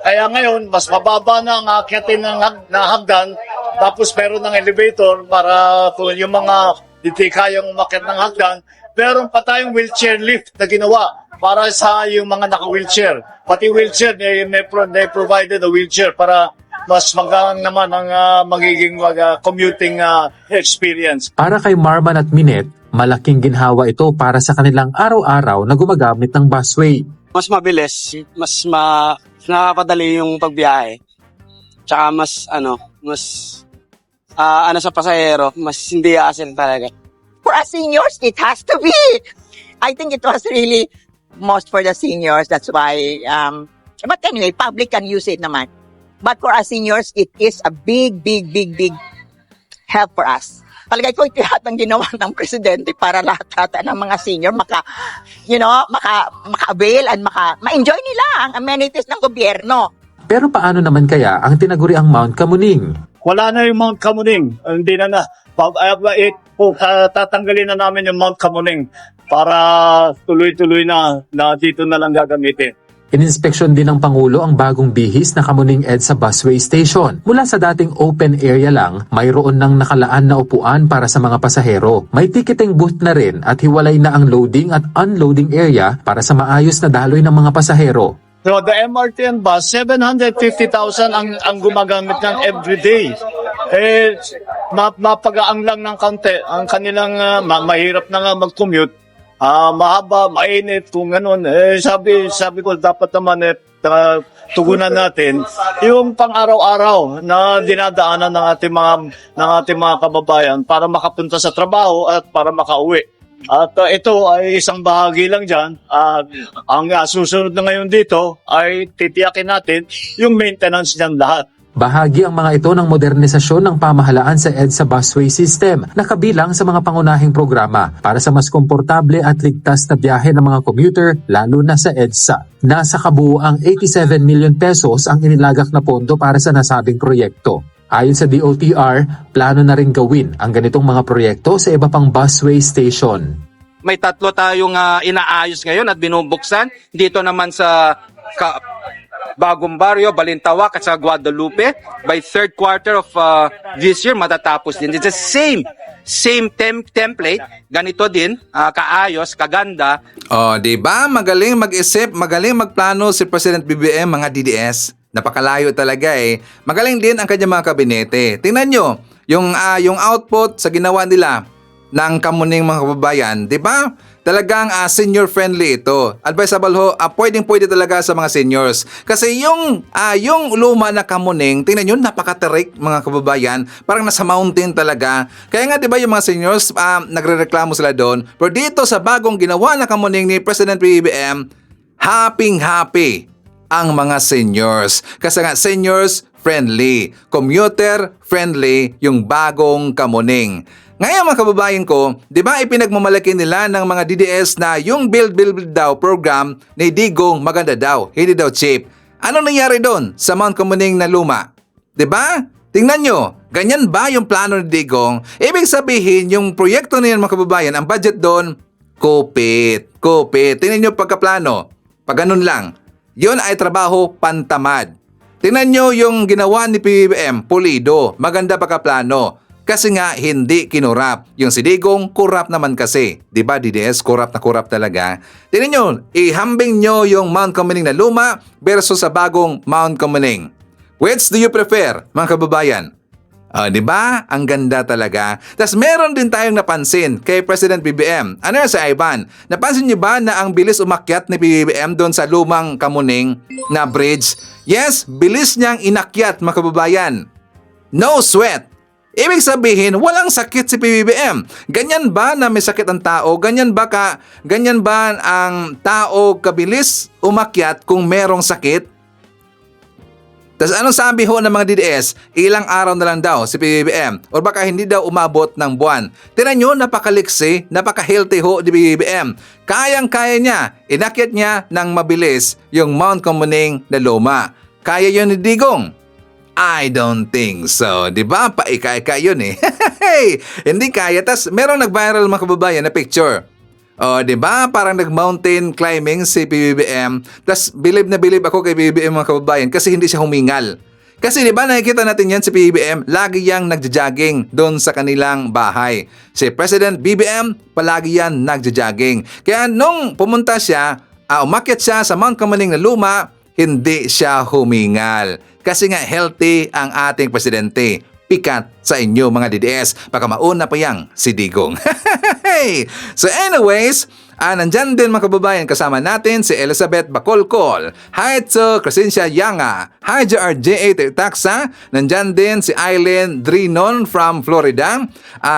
Kaya ngayon, mas mababa na ang akyatin na hagdan, tapos meron ng elevator para kung yung mga hindi kayang umakyat ng hagdan, meron pa tayong wheelchair lift na ginawa para sa yung mga naka-wheelchair. Pati wheelchair, they provided a wheelchair para mas magaan naman ang magiging commuting experience. Para kay Marman at Minette, malaking ginhawa ito para sa kanilang araw-araw na gumagamit ng busway. Mas mabilis, mas nakapadali yung pagbiyahe. Tsaka mas sa pasahero, mas hindi aasin talaga. For us seniors, it has to be. I think it was really most for the seniors. That's why, but anyway, public can use it naman. But for us seniors, it is a big help for us. Palagay ko ito lahat ng ginawa ng presidente para lahat ng mga senior maka-avail and ma-enjoy nila ang amenities ng gobyerno. Pero paano naman kaya ang tinaguriang Mount Kamuning? Wala na yung Mount Kamuning. Hindi na. Tatanggalin na namin yung Mount Kamuning para tuloy-tuloy na dito na lang gagamitin. Ininspeksyon din ng Pangulo ang bagong bihis na Kamuning EDSA Busway Station. Mula sa dating open area lang, mayroon ng nakalaan na upuan para sa mga pasahero. May ticketing booth na rin at hiwalay na ang loading at unloading area para sa maayos na daloy ng mga pasahero. So the MRT and bus, 750,000 ang gumagamit ng everyday. Mapagaang lang ng kaunti. Ang kanilang mahirap na nga mag-commute. Mahaba, mainit, kung gano'n. Sabi ko, dapat naman tugunan natin yung pang-araw-araw na dinadaanan ng ating mga kababayan para makapunta sa trabaho at para makauwi. At ito ay isang bahagi lang dyan. Ang susunod na ngayon dito ay titiyakin natin yung maintenance niyan lahat. Bahagi ang mga ito ng modernisasyon ng pamahalaan sa EDSA Busway System na kabilang sa mga pangunahing programa para sa mas komportable at ligtas na biyahe ng mga commuter lalo na sa EDSA. Nasa kabuuang 87 million pesos ang inilagak na pondo para sa nasabing proyekto. Ayon sa DOTR, plano na rin gawin ang ganitong mga proyekto sa iba pang busway station. May 3 tayong inaayos ngayon at binubuksan. Dito naman sa Bagong Barrio, Balintawak at sa Guadalupe. By 3rd quarter of this year, matatapos din. It's the same template. Ganito din, kaayos, kaganda. Diba? Magaling mag-isip, magaling magplano si President BBM, mga DDS. Napakalayo talaga eh. Magaling din ang kanyang mga kabinete. Tingnan nyo, yung output sa ginawa nila ng Kamuning mga kababayan, di ba? Talagang senior friendly ito. Advisable ho, pwedeng-pwede talaga sa mga seniors. Kasi yung luma na Kamuning, tingnan nyo, napaka-terik mga kababayan. Parang nasa mountain talaga. Kaya nga di ba yung mga seniors, nagre-reklamo sila doon. Pero dito sa bagong ginawa na Kamuning ni President BBM, happy ang mga seniors. Kasi nga seniors friendly, commuter friendly yung bagong Kamuning. Ngayon mga kababayan ko, di ba ipinagmamalaki nila ng mga DDS na yung build daw program ni Digong maganda daw, hindi daw cheap. Ano nangyari doon sa Mount Kamuning na luma? Di ba? Tingnan nyo, ganyan ba yung plano ni Digong? Ibig sabihin, yung proyekto na yan mga kababayan, ang budget doon, kupit. Tingnan nyo pagkaplano. Pag ganun lang, yun ay trabaho pantamad. Tingnan nyo yung ginawa ni PBBM, pulido, maganda pagkaplano. Kasi nga, hindi kinurap. Yung si Digong, kurap naman kasi. Diba, DDS, kurap na kurap talaga. Tingnan nyo, ihambing nyo yung Mount Kamuning na luma versus sa bagong Mount Kamuning. Which do you prefer, mga kababayan? Diba? Ang ganda talaga. Tapos meron din tayong napansin kay President BBM. Ano yan sa Ivan? Napansin nyo ba na ang bilis umakyat ni BBM doon sa lumang Kamuning na bridge? Yes, bilis niyang inakyat, mga kababayan. No sweat. Ibig sabihin, walang sakit si PBBM. Ganyan ba na may sakit ang tao? Ganyan ba ang tao kabilis umakyat kung merong sakit? Tapos anong sabi ho ng mga DDS? Ilang araw na lang daw si PBBM o baka hindi daw umabot ng buwan. Tingnan nyo, napakaliksi, napaka-healthy ho ni PBBM. Kayang-kaya niya, inakyat niya ng mabilis yung Mount Kamuning na luma. Kaya yun ni Digong? I don't think so. Diba? Paika-ika yun eh. Hindi kaya. Tas merong nag-viral mga kababayan na picture. Diba? Parang nag-mountain climbing si PBBM. Tas bilib na bilib ako kay PBBM mga kababayan kasi hindi siya humingal. Kasi diba nakikita natin yan si PBBM, lagi yang nagja-jogging doon sa kanilang bahay. Si President BBM, palagi yan nagja-jogging. Kaya nung pumunta siya, umakyat siya sa Mount Kamuning na luma, hindi siya humingal. Kasi nga healthy ang ating presidente. Pikat sa inyo mga DDS. Baka mauna pa yang si Digong. So anyways, nandyan din mga kababayan kasama natin si Elizabeth Bacolcol. Hi to Crescencia Yanga. Hi JRJ Taksa. Nandyan din si Aileen Drinon from Florida.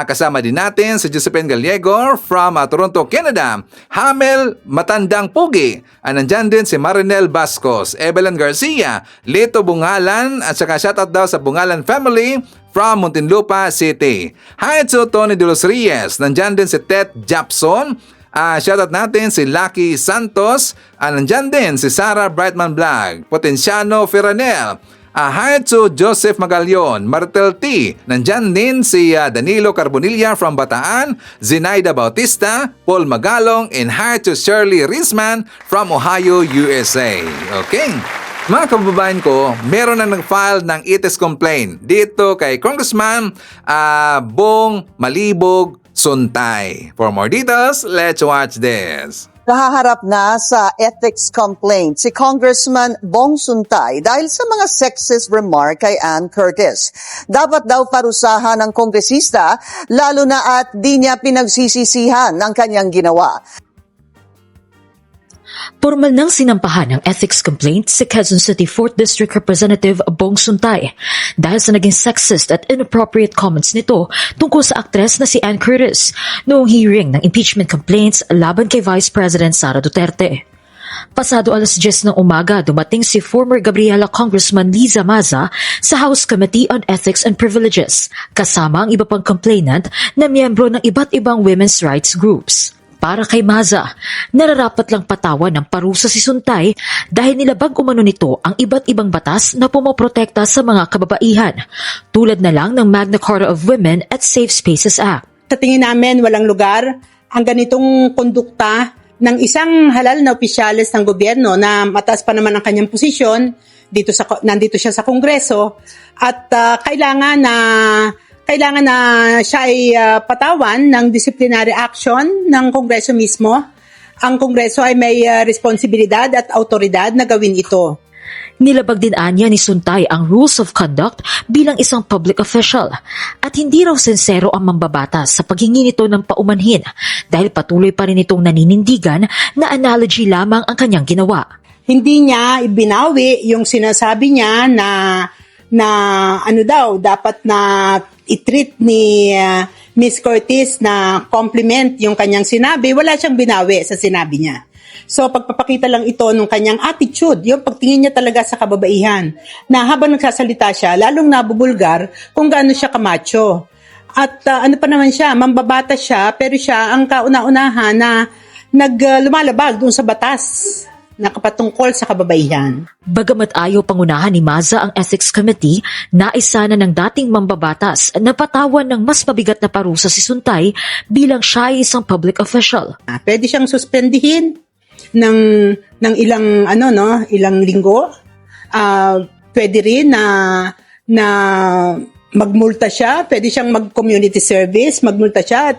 Kasama din natin si Josephine Gallego from Toronto, Canada. Hamel Matandang Pugi. Nandyan din si Marinel Bascos, Evelyn Garcia, Lito Bungalan at saka shoutout daw sa Bungalan family from Muntinlupa City. Hi to Tony De Los Reyes. Nandyan din si Ted Japson. Shoutout natin si Lucky Santos. Nandyan din si Sarah Brightman Vlog. Potenciano Ferranel. Hi to Joseph Magalion. Martel T. Nandyan din si Danilo Carbonilla from Bataan. Zenaida Bautista. Paul Magalong. And hi to Shirley Rinsman from Ohio, USA. Okay. Mga kababayan ko, meron na nag-file ng itis complaint dito kay Congressman Bong Malibog Suntay. For more details, let's watch this. Nahaharap na sa ethics complaint si Congressman Bong Suntay dahil sa mga sexist remark kay Ann Curtis. Dapat daw parusahan ng kongresista lalo na at di niya pinagsisisihan ng kanyang ginawa. Formal nang sinampahan ng ethics complaint si Quezon City 4th District Representative Bong Suntay dahil sa naging sexist at inappropriate comments nito tungkol sa aktres na si Ann Curtis noong hearing ng impeachment complaints laban kay Vice President Sara Duterte. Pasado alas 10 ng umaga, dumating si former Gabriela Congressman Liza Maza sa House Committee on Ethics and Privileges kasama ang iba pang complainant na miyembro ng iba't ibang women's rights groups. Para kay Maza, nararapat lang patawan ng parusa si Suntay dahil nilabag umano nito ang iba't ibang batas na pumoprotekta sa mga kababaihan, tulad na lang ng Magna Carta of Women at Safe Spaces Act. Sa tingin namin, walang lugar ang ganitong kondukta ng isang halal na opisyalis ng gobyerno na mataas pa naman ang kanyang posisyon, nandito siya sa Kongreso at kailangan na siya ay patawan ng disciplinary action ng Kongreso mismo. Ang Kongreso ay may responsibilidad at autoridad na gawin ito. Nilabag din anya ni Suntay ang rules of conduct bilang isang public official at hindi raw sincero ang mambabatas sa paghingi nito ng paumanhin dahil patuloy pa rin itong naninindigan na analogy lamang ang kanyang ginawa. Hindi niya ibinawi yung sinasabi niya na dapat na i-treat ni Miss Curtis na compliment yung kanyang sinabi, wala siyang binawi sa sinabi niya. So pagpapakita lang ito ng kanyang attitude, yung pagtingin niya talaga sa kababaihan, na habang nagsasalita siya, lalong nabubulgar kung gaano siya kamacho. At ano pa naman siya, mambabatas siya, pero siya ang kauna-unahan na lumalabag doon sa batas na kapatungkol sa kababaihan. Bagamat ayaw pangunahan ni Maza ang Ethics Committee, nais sana ng dating mambabatas na patawan ng mas mabigat na parusa si Suntay bilang siya ay isang public official. Pwede siyang suspendihin ng ilang linggo. Pwede rin na magmulta siya, pwede siyang mag-community service, magmulta siya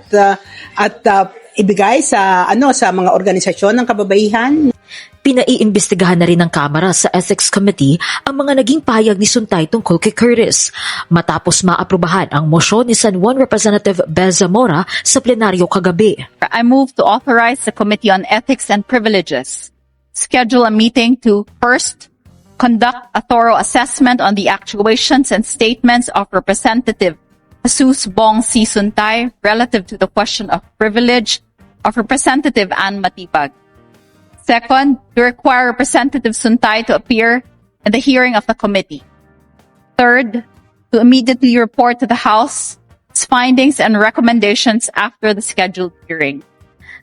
at ibigay sa mga organisasyon ng kababaihan. Pinaiimbestigahan na rin ng Kamara sa Ethics Committee ang mga naging pahayag ni Suntay tungkol kay Curtis matapos maaprubahan ang mosyon ni San Juan Representative Bel Zamora sa plenaryo kagabi. I move to authorize the Committee on Ethics and Privileges schedule a meeting to first conduct a thorough assessment on the actuations and statements of Representative Jesus Bong C. Suntay relative to the question of privilege of Representative Ann Matibag. Second, to require Representative Suntay to appear in the hearing of the committee. Third, to immediately report to the House its findings and recommendations after the scheduled hearing.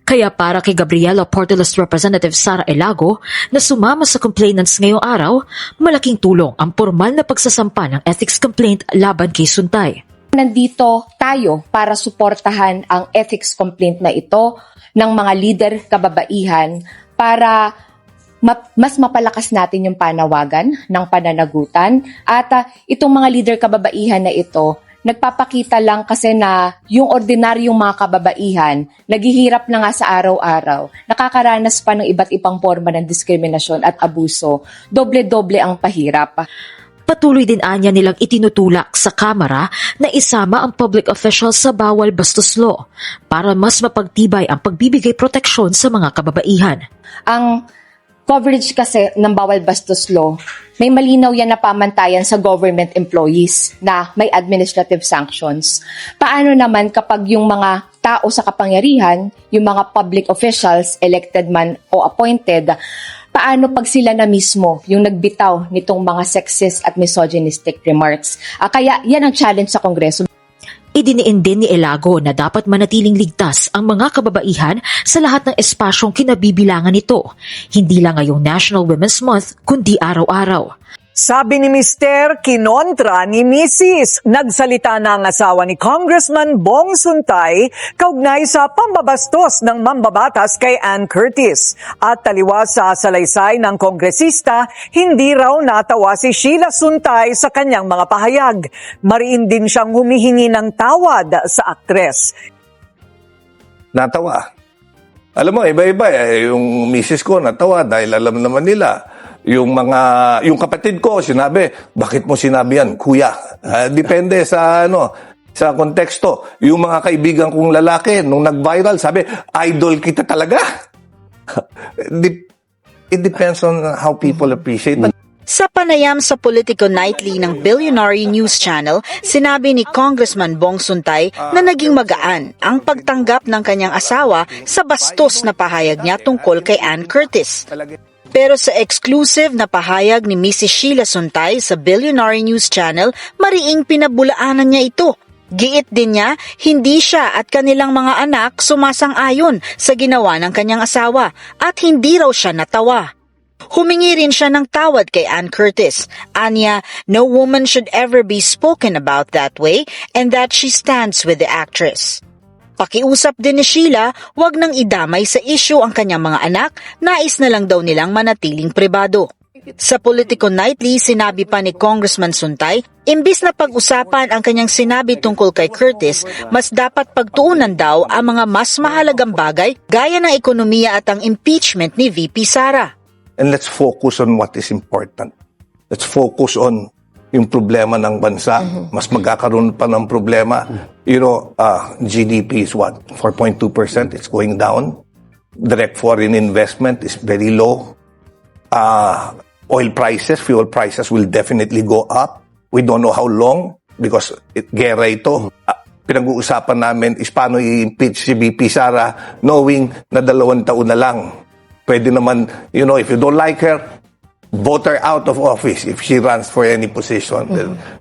Kaya para kay Gabriela Portolas Representative Sara Elago na sumama sa complainants ngayong araw, malaking tulong ang formal na pagsasampa ng ethics complaint laban kay Suntay. Nandito tayo para suportahan ang ethics complaint na ito ng mga leader kababaihan para mas mapalakas natin yung panawagan ng pananagutan. At itong mga leader kababaihan na ito, nagpapakita lang kasi na yung ordinaryong mga kababaihan, naghihirap na nga sa araw-araw, nakakaranas pa ng iba't ibang forma ng diskriminasyon at abuso, doble-doble ang pahirap. Patuloy din anya nilang itinutulak sa Kamara na isama ang public officials sa bawal bastos law para mas mapagtibay ang pagbibigay proteksyon sa mga kababaihan. Ang coverage kasi ng bawal bastos law, may malinaw yan na pamantayan sa government employees na may administrative sanctions. Paano naman kapag yung mga tao sa kapangyarihan, yung mga public officials, elected man o appointed, paano pag sila na mismo yung nagbitaw nitong mga sexist at misogynistic remarks? Kaya yan ang challenge sa Kongreso. Idiniin din ni Elago na dapat manatiling ligtas ang mga kababaihan sa lahat ng espasyong kinabibilangan nito, hindi lang ngayong National Women's Month kundi araw-araw. Sabi ni Mr. kinontra ni Mrs. Nagsalita na ang asawa ni Congressman Bong Suntay kaugnay sa pambabastos ng mambabatas kay Ann Curtis. At taliwas sa salaysay ng kongresista, hindi raw natawa si Sheila Suntay sa kanyang mga pahayag. Mariin din siyang humihingi ng tawad sa aktres. Natawa. Alam mo, iba-iba. Yung misis ko natawa dahil alam naman nila. Yung kapatid ko sinabi, bakit mo sinabi yan, kuya? Depende sa sa konteksto. Yung mga kaibigan kong lalaki nung nag-viral, sabi, idol kita talaga. It depends on how people appreciate it. Sa panayam sa Politico Nightly ng Billionaire News Channel, sinabi ni Congressman Bong Suntay na naging magaan ang pagtanggap ng kanyang asawa sa bastos na pahayag niya tungkol kay Ann Curtis. Pero sa exclusive na pahayag ni Mrs. Sheila Suntay sa Billionaire News Channel, mariing pinabulaanan niya ito. Giit din niya, hindi siya at kanilang mga anak sumasang-ayon sa ginawa ng kanyang asawa at hindi raw siya natawa. Humingi rin siya ng tawad kay Ann Curtis. Anya, no woman should ever be spoken about that way and that she stands with the actress. Pakiusap din ni Sheila, wag nang idamay sa issue ang kanyang mga anak, nais na lang daw nilang manatiling pribado. Sa Politico Nightly, sinabi pa ni Congressman Suntay, imbis na pag-usapan ang kanyang sinabi tungkol kay Curtis, mas dapat pagtuunan daw ang mga mas mahalagang bagay gaya ng ekonomiya at ang impeachment ni VP Sara. And let's focus on what is important. Let's focus on yung problema ng bansa. Mas magkakaroon pa ng problema. GDP is what? 4.2%. It's going down. Direct foreign investment is very low. Oil prices, fuel prices will definitely go up. We don't know how long because gera ito. Pinag-uusapan namin is paano i-impeach si VP Sara knowing na 2 taon na lang. Pwede naman, if you don't like her, vote her out of office. If she runs for any position,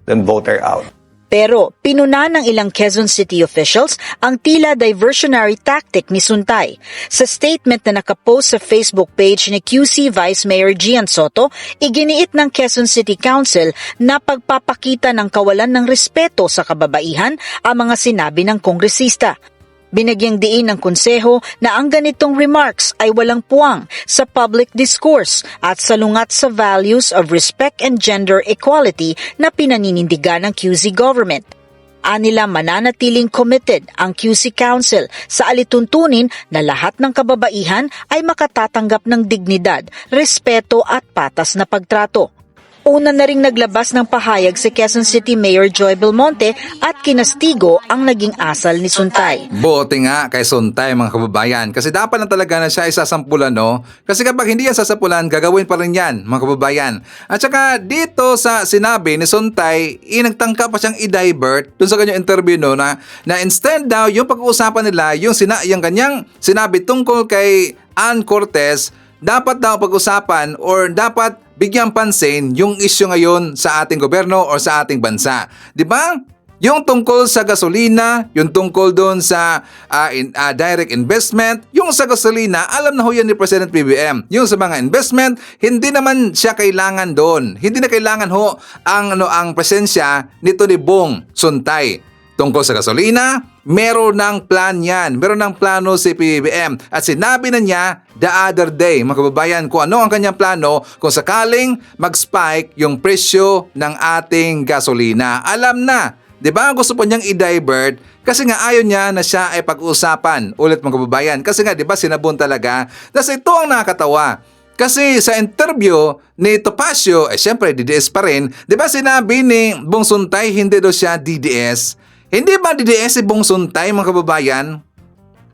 then vote her out. Pero pinuna ng ilang Quezon City officials ang tila diversionary tactic ni Suntay. Sa statement na nakapost sa Facebook page ni QC Vice Mayor Gian Soto, iginiit ng Quezon City Council na pagpapakita ng kawalan ng respeto sa kababaihan ang mga sinabi ng kongresista. Binagyang diin ng konseho na ang ganitong remarks ay walang puwang sa public discourse at salungat sa values of respect and gender equality na pinaninindigan ng QC government. Anila mananatiling committed ang QC Council sa alituntunin na lahat ng kababaihan ay makatatanggap ng dignidad, respeto at patas na pagtrato. Una na ring naglabas ng pahayag si Quezon City Mayor Joy Belmonte at kinastigo ang naging asal ni Suntay. Buti nga kay Suntay mga kababayan kasi dapat na talaga na siya isasampulan, no? Kasi kapag hindi yan sasampulan, gagawin pa rin yan mga kababayan. At saka dito sa sinabi ni Suntay, nagtangka pa siyang i-divert dun sa kanyang interview, no, na instead daw yung pag-uusapan nila yung kanyang sinabi tungkol kay Ann Cortez, dapat daw pag-usapan or dapat bigyan pansin yung issue ngayon sa ating gobyerno or sa ating bansa. 'Di ba? Yung tungkol sa gasolina, yung tungkol doon sa direct investment, yung sa gasolina, alam na ho yan ni President PBM. Yung sa mga investment, hindi naman siya kailangan doon. Hindi na kailangan ho ang presensya nito ni Bong Suntay. Tungkol sa gasolina, meron ng plan yan. Meron ng plano si PBBM. At sinabi na niya the other day, mga kababayan, kung ano ang kanyang plano kung sakaling mag-spike yung presyo ng ating gasolina. Alam na, di ba? Gusto po niyang i-divert kasi nga ayaw niya na siya ay pag-uusapan ulit, mga kababayan. Kasi nga, di ba, sinabon talaga. Tapos ito ang nakakatawa. Kasi sa interview ni Topacio, syempre DDS pa rin. Di ba sinabi ni Bong Suntay hindi daw siya DDS? Hindi ba DDS si Bong Suntay, mga kababayan?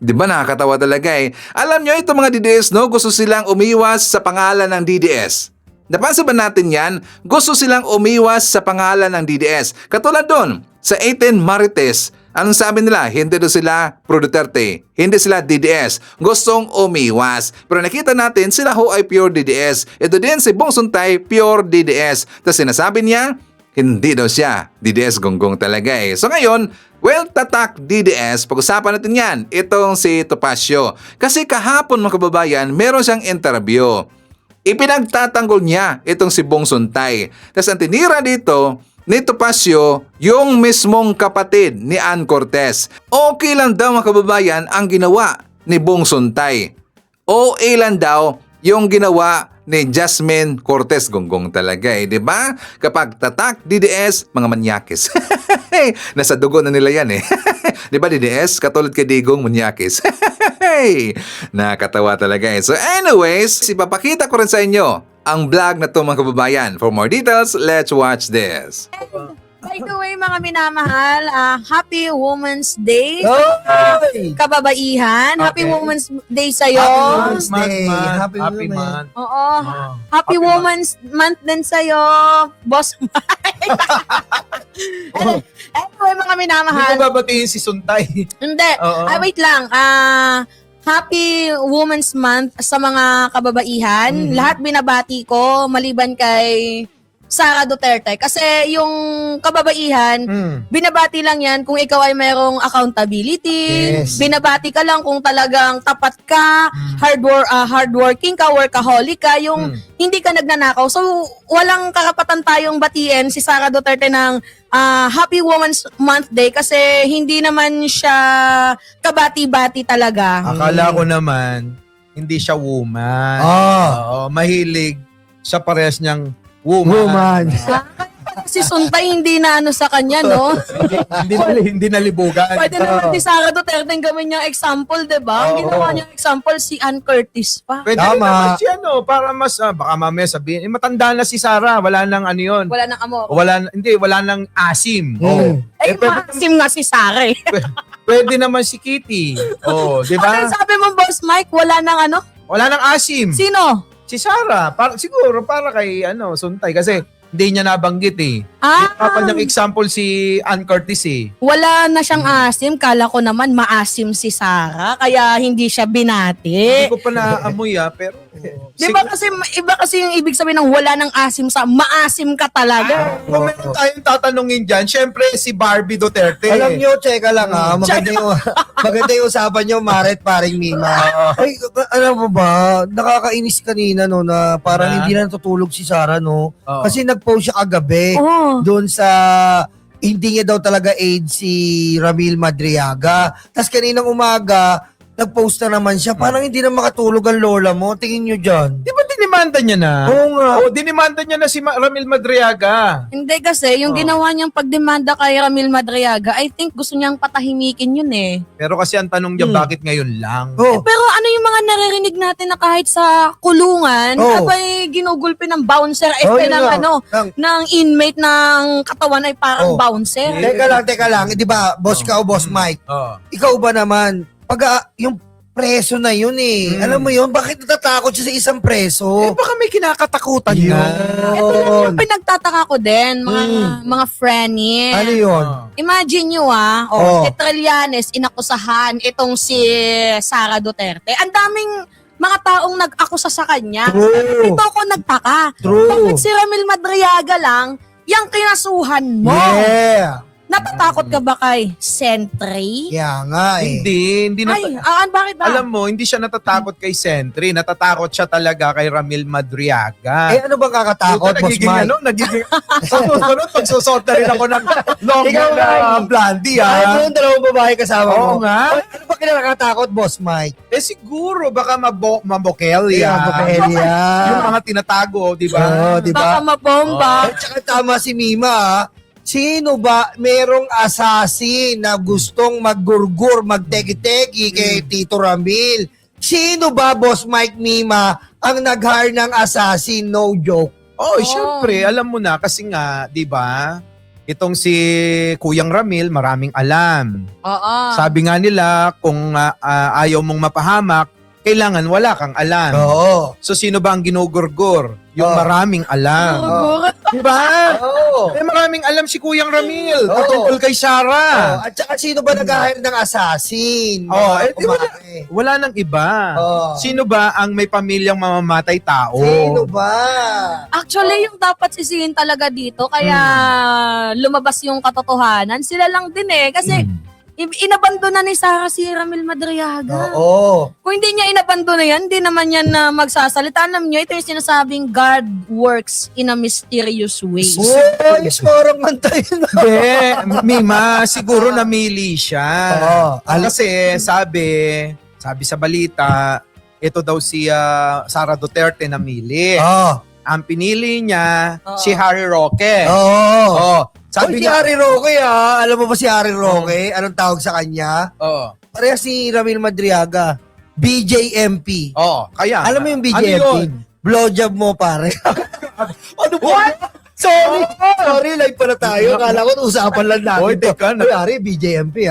Di ba nakakatawa talaga eh. Alam nyo, itong mga DDS, no, gusto silang umiwas sa pangalan ng DDS. Napansin ba natin yan? Gusto silang umiwas sa pangalan ng DDS. Katulad doon, sa 18 Marites, anong sabi nila? Hindi doon sila Pro Duterte. Hindi sila DDS. Gustong umiwas. Pero nakita natin, sila ho ay pure DDS. Ito din si Bong Suntay, pure DDS. Tapos sinasabi niya, hindi daw siya DDS gonggong talaga eh. So ngayon, tatak DDS, pag-usapan natin yan. Itong si Topacio. Kasi kahapon, mga kababayan, meron siyang interview. Ipinagtatanggol niya itong si Bong Suntay. Tapos ang tinira dito ni Topacio, yung mismong kapatid ni Ann Cortez. Okay lang daw, mga kababayan, ang ginawa ni Bong Suntay. Okay lang daw yung ginawa ni Jasmine Cortez gonggong talaga eh, 'di ba? Kapag tatak DDS, mga manyakis. Nasa dugo na nila yan eh. 'Di ba DDS? Katulad kay Digong manyakis. Nakakatawa talaga eh. So anyways, ipapakita ko rin sa inyo ang vlog na to, mga kababayan. For more details, let's watch this. By the way, mga minamahal, Happy Women's Day. Kababaihan. Happy Women's Day sa'yo. Happy month. Oo. Happy Women's Month din sa'yo, Boss Mike. Anyway, mga minamahal. Hindi ko babatiin si Suntay. Hindi. Wait lang. Happy Women's Month sa mga kababaihan. Lahat binabati ko, maliban kay Sara Duterte. Kasi yung kababaihan, binabati lang yan kung ikaw ay mayroong accountability. Yes. Binabati ka lang kung talagang tapat ka, hardworking ka, workaholic ka, yung hindi ka nagnanakaw. So, walang karapatan tayong batiin si Sara Duterte ng Happy Women's Month Day kasi hindi naman siya kabati-bati talaga. Akala ko naman, hindi siya woman. Oo, mahilig sa parehas niyang woman. Si Suntay hindi na sa kanya, no? hindi nalibugan. Pwede naman si Sara Duterte gawin niyang example, diba? Ang ginawa niyang example si Ann Curtis pa. Pwede rin naman siya, no? Para mas, baka mamaya sabihin, matanda na si Sara, wala nang ano yun. Wala nang amor. Wala nang asim. Maasim nga si Sara eh. Pwede naman si Kitty. Di ba? Ano sabi mo, Boss Mike, wala nang ano? Wala nang asim. Sino? Si Sara, siguro para kay Suntay kasi Hindi niya nabanggit eh. Dapat niyang example si Ann Curtis eh. Wala na siyang asim. Kala ko naman maasim si Sarah, kaya hindi siya binati. Hindi ko pa naamoy pero... Di ba kasi, iba kasi yung ibig sabihin ng wala ng asim sa maasim ka talaga. Kung meron tayong tatanungin dyan, syempre si Barbie Duterte. Alam nyo, cheka lang maganda yung usapan nyo, Maret, paring Mima. Ay, alam mo ba, nakakainis kanina no, na parang hindi na natutulog si Sarah no. Kasi nag-post siya kagabi doon sa hindi niya daw talaga aid si Ramil Madriaga. Tapos kaninang umaga, nag-post na naman siya. Parang hindi na makatulog ang lola mo. Tingin nyo dyan. Di ba dinimanda niya na? Oo nga. Dinimanda niya na si Ramil Madriaga. Hindi kasi, yung ginawa niyang pagdemanda kay Ramil Madriaga, I think gusto niyang patahimikin yun eh. Pero kasi ang tanong niya, bakit ngayon lang? Pero ano yung mga naririnig natin na kahit sa kulungan, abay ginugulpi ng bouncer, ng inmate ng katawan ay parang bouncer. Teka lang. Di ba, boss ka o boss Mike? Ikaw ba naman, pag yung preso na yun alam mo yun, bakit natatakot siya sa isang preso? Baka may kinakatakutan niya. Ito lang yung pinagtataka ko din, mga friends. Ano yun? Imagine nyo si Trillanes inakusahan itong si Sara Duterte. Ang daming mga taong nag-akusa sa kanya. True. Ito ako nagtaka. True. Bakit si Ramil Madriaga lang, yung kinasuhan mo? Yeah. Natatakot ka ba kay Sentry? Kaya nga Hindi bakit ba? Alam mo, hindi siya natatakot kay Sentry. Natatakot siya talaga kay Ramil Madriaga. Ano bang kakatakot, boss Mike? Nagiging pagsusot na rin ako ng long na blondie, Ano yung dalawang babae kasama mo? Oo nga. Ano ba kinakatakot, boss Mike? Siguro, baka mabokelya. Mabokelya. Yung mga tinatago, di ba? Oo, di ba? Baka mabomba. At saka tama si Mima, sino ba merong assassin na gustong maggurgur, magtegi-tegi kay Tito Ramil? Sino ba, Boss Mike Mima, ang nag-hire ng assassin? No joke. Syempre, alam mo na, kasi nga, di ba, itong si Kuyang Ramil, maraming alam. Sabi nga nila, kung ayaw mong mapahamak, kailangan wala kang alam. So, sino ba ang ginugurgur? Yung maraming alam. Diba? Maraming alam si Kuyang Ramil. Patungkol kay Sarah. At saka sino ba nag-hire ng assassin? Wala nang iba. Sino ba ang may pamilyang mamamatay tao? Sino ba? Actually, yung dapat sisihin talaga dito, kaya lumabas yung katotohanan, sila lang din Kasi inabando na ni Sarah si Ramil Madriaga. Kung hindi niya inabando na yan, hindi naman yan na magsasalita. Alam niyo, ito yung sinasabing God works in a mysterious way. Parang mantay na. Mima, siguro namili siya. Kasi sabi sa balita, ito daw si Sara Duterte namili. Ang pinili niya, si Harry Roque. Sabi si Harry Roque alam mo ba si Harry Roque? Anong tawag sa kanya? Pareha si Ramil Madriaga. BJMP. Kaya. Alam mo yung BJMP? Ano Blowjob mo, pare. Ano ba? Sorry, live pala tayo. Akala ko usapan lang natin. Teka na. Harry, BJMP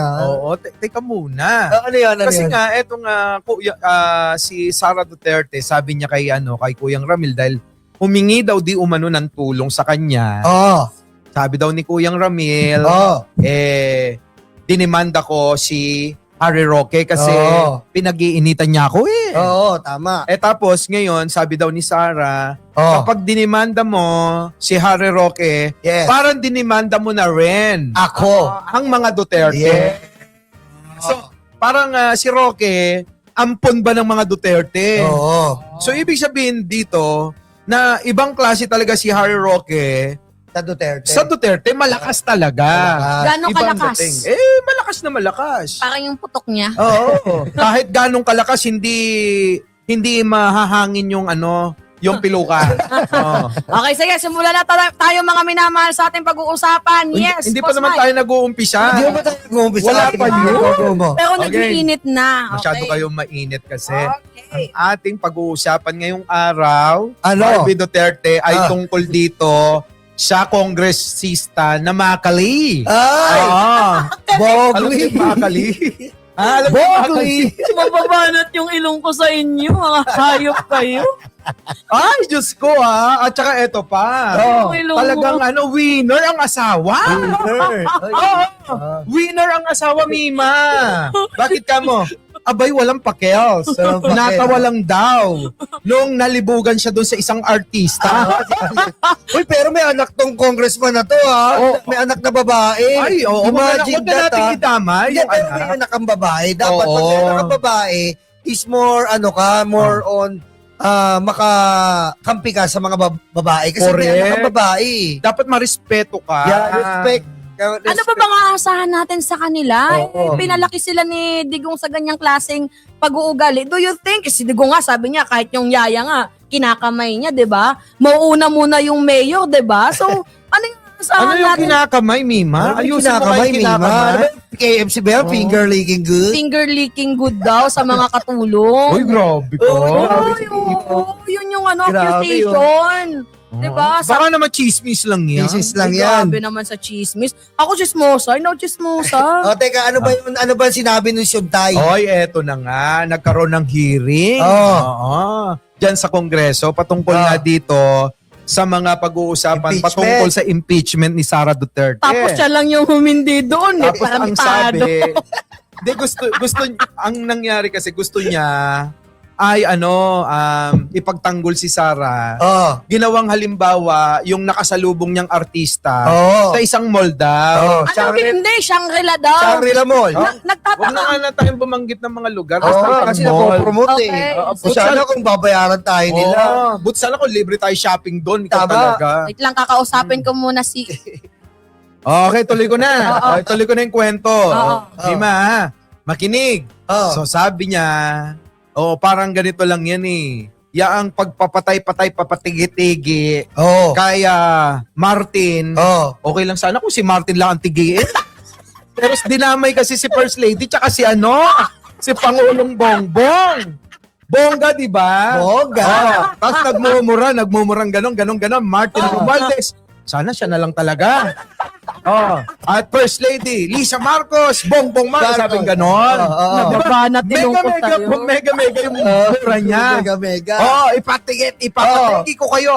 Teka muna. Ano yan? Kasi nga, etong si Sara Duterte, sabi niya kay Kuyang Ramil dahil humingi daw di umano ng tulong sa kanya. Sabi daw ni Kuyang Ramil, dinimanda ko si Harry Roque kasi pinag-iinitan niya ako tama. Tapos ngayon, sabi daw ni Sarah, kapag dinimanda mo si Harry Roque, parang dinimanda mo na rin ang mga Duterte. So, parang si Roque, ampon ba ng mga Duterte? So, ibig sabihin dito, na ibang klase talaga si Harry Roque sa Duterte, malakas talaga. Gano'ng kalakas? Dating. Malakas na malakas. Parang yung putok niya. Kahit ganong kalakas, hindi mahahangin yung yung piluka. Okay, sige, simulan na tayo mga minamahal sa ating pag-uusapan. Yes, hindi pa naman tayo nag-uumpisa. Hindi pa tayo nag-uumpisa. Wala pa yun. Pero nag-iinit na. Masyado kayong mainit kasi. Ang ating pag-uusapan ngayong araw, Ano? Barbie Duterte, ay tungkol dito sa kongresista na Makali. Ay! Alam Bogli! niyo Makali? Alam mo, Bogli! Mababanat yung ilong ko sa inyo, mga hayop kayo. Ay, Diyos ko At saka eto pa. Oh. Talagang winner ang asawa. Winner. Winner ang asawa, Mima. Bakit ka mo? Abay, walang pakels. Walang pakel. Natawa lang daw. Nung nalibugan siya doon sa isang artista. Uy, pero may anak tong congressman na to, May anak na babae. Ay, oo. Imagine Huwag na natin that, idamay Hindi, yung pero may anak. anak ang babae. Dapat Oo. pag may anak ang babae, is more, more on, makakampi ka sa mga babae. Kasi may Correct. anak ang babae. Dapat marespeto ka. Yeah, respect. Ano ba bang aasahan natin sa kanila? Oo. Pinalaki sila ni Digong sa ganyang klaseng pag-uugali. Do you think, si Digong nga, sabi niya, kahit yung yaya nga, kinakamay niya, di ba? Mauuna muna yung mayor, di ba? So, ano yung aasahan Ano yung natin? kinakamay, Mima? Ano yung Ayusin mo nga yung kinakamay. KFC ba yan? Finger licking good? Finger licking good daw sa mga katulong. Uy, grabe ka. Yun yung Grabe accusation. Diba? Baka naman chismis lang yan. Thesis lang yan. Grabe naman sa chismis. Ako chismosa, no chismosa. Teka, ano ba sinabi ni Suntay? Oy, eto na nga. Nagkaroon ng hearing. Oo. Diyan sa Kongreso, patungkol nga dito sa mga pag-uusapan Impeachment. patungkol sa impeachment ni Sara Duterte. Tapos siya lang yung humindi doon. Tapos ang Tarantado. sabi, gusto ang nangyari kasi gusto niya ay ipagtanggol si Sara. Ginawang halimbawa yung nakasalubong niyang artista sa isang mall daw. Ano hindi? Shangri-La daw. Shangri-La Mall. Huwag Nagtataka. na nga na tayong bumanggit ng mga lugar. Kasi napopromote Okay. O sana kung babayaran tayo nila. But sana kung libre tayo shopping doon. Ikaw Tama. talaga. Wait lang, kakausapin ko muna si... Okay, tuloy ko na. Okay, tuloy ko na yung kwento. Mima, makinig. So sabi niya, parang ganito lang yan eh. Yaang pagpapatay-patay, papatigi-tigi. Kaya Martin, okay lang sana kung si Martin lang ang tigiin. Pero dinamay kasi si First Lady tsaka si si Pangulong Bongbong. Bongga, di ba? Bongga. Tapos nagmumurang ganon. Martin Romualdez. Sana siya na lang talaga. At First Lady, Lisa Marcos, Bongbong Marcos, sabi ganon. Nababanat nilungkot tayo. Mega yung mura niya. Mega. Ipapatigi ko kayo.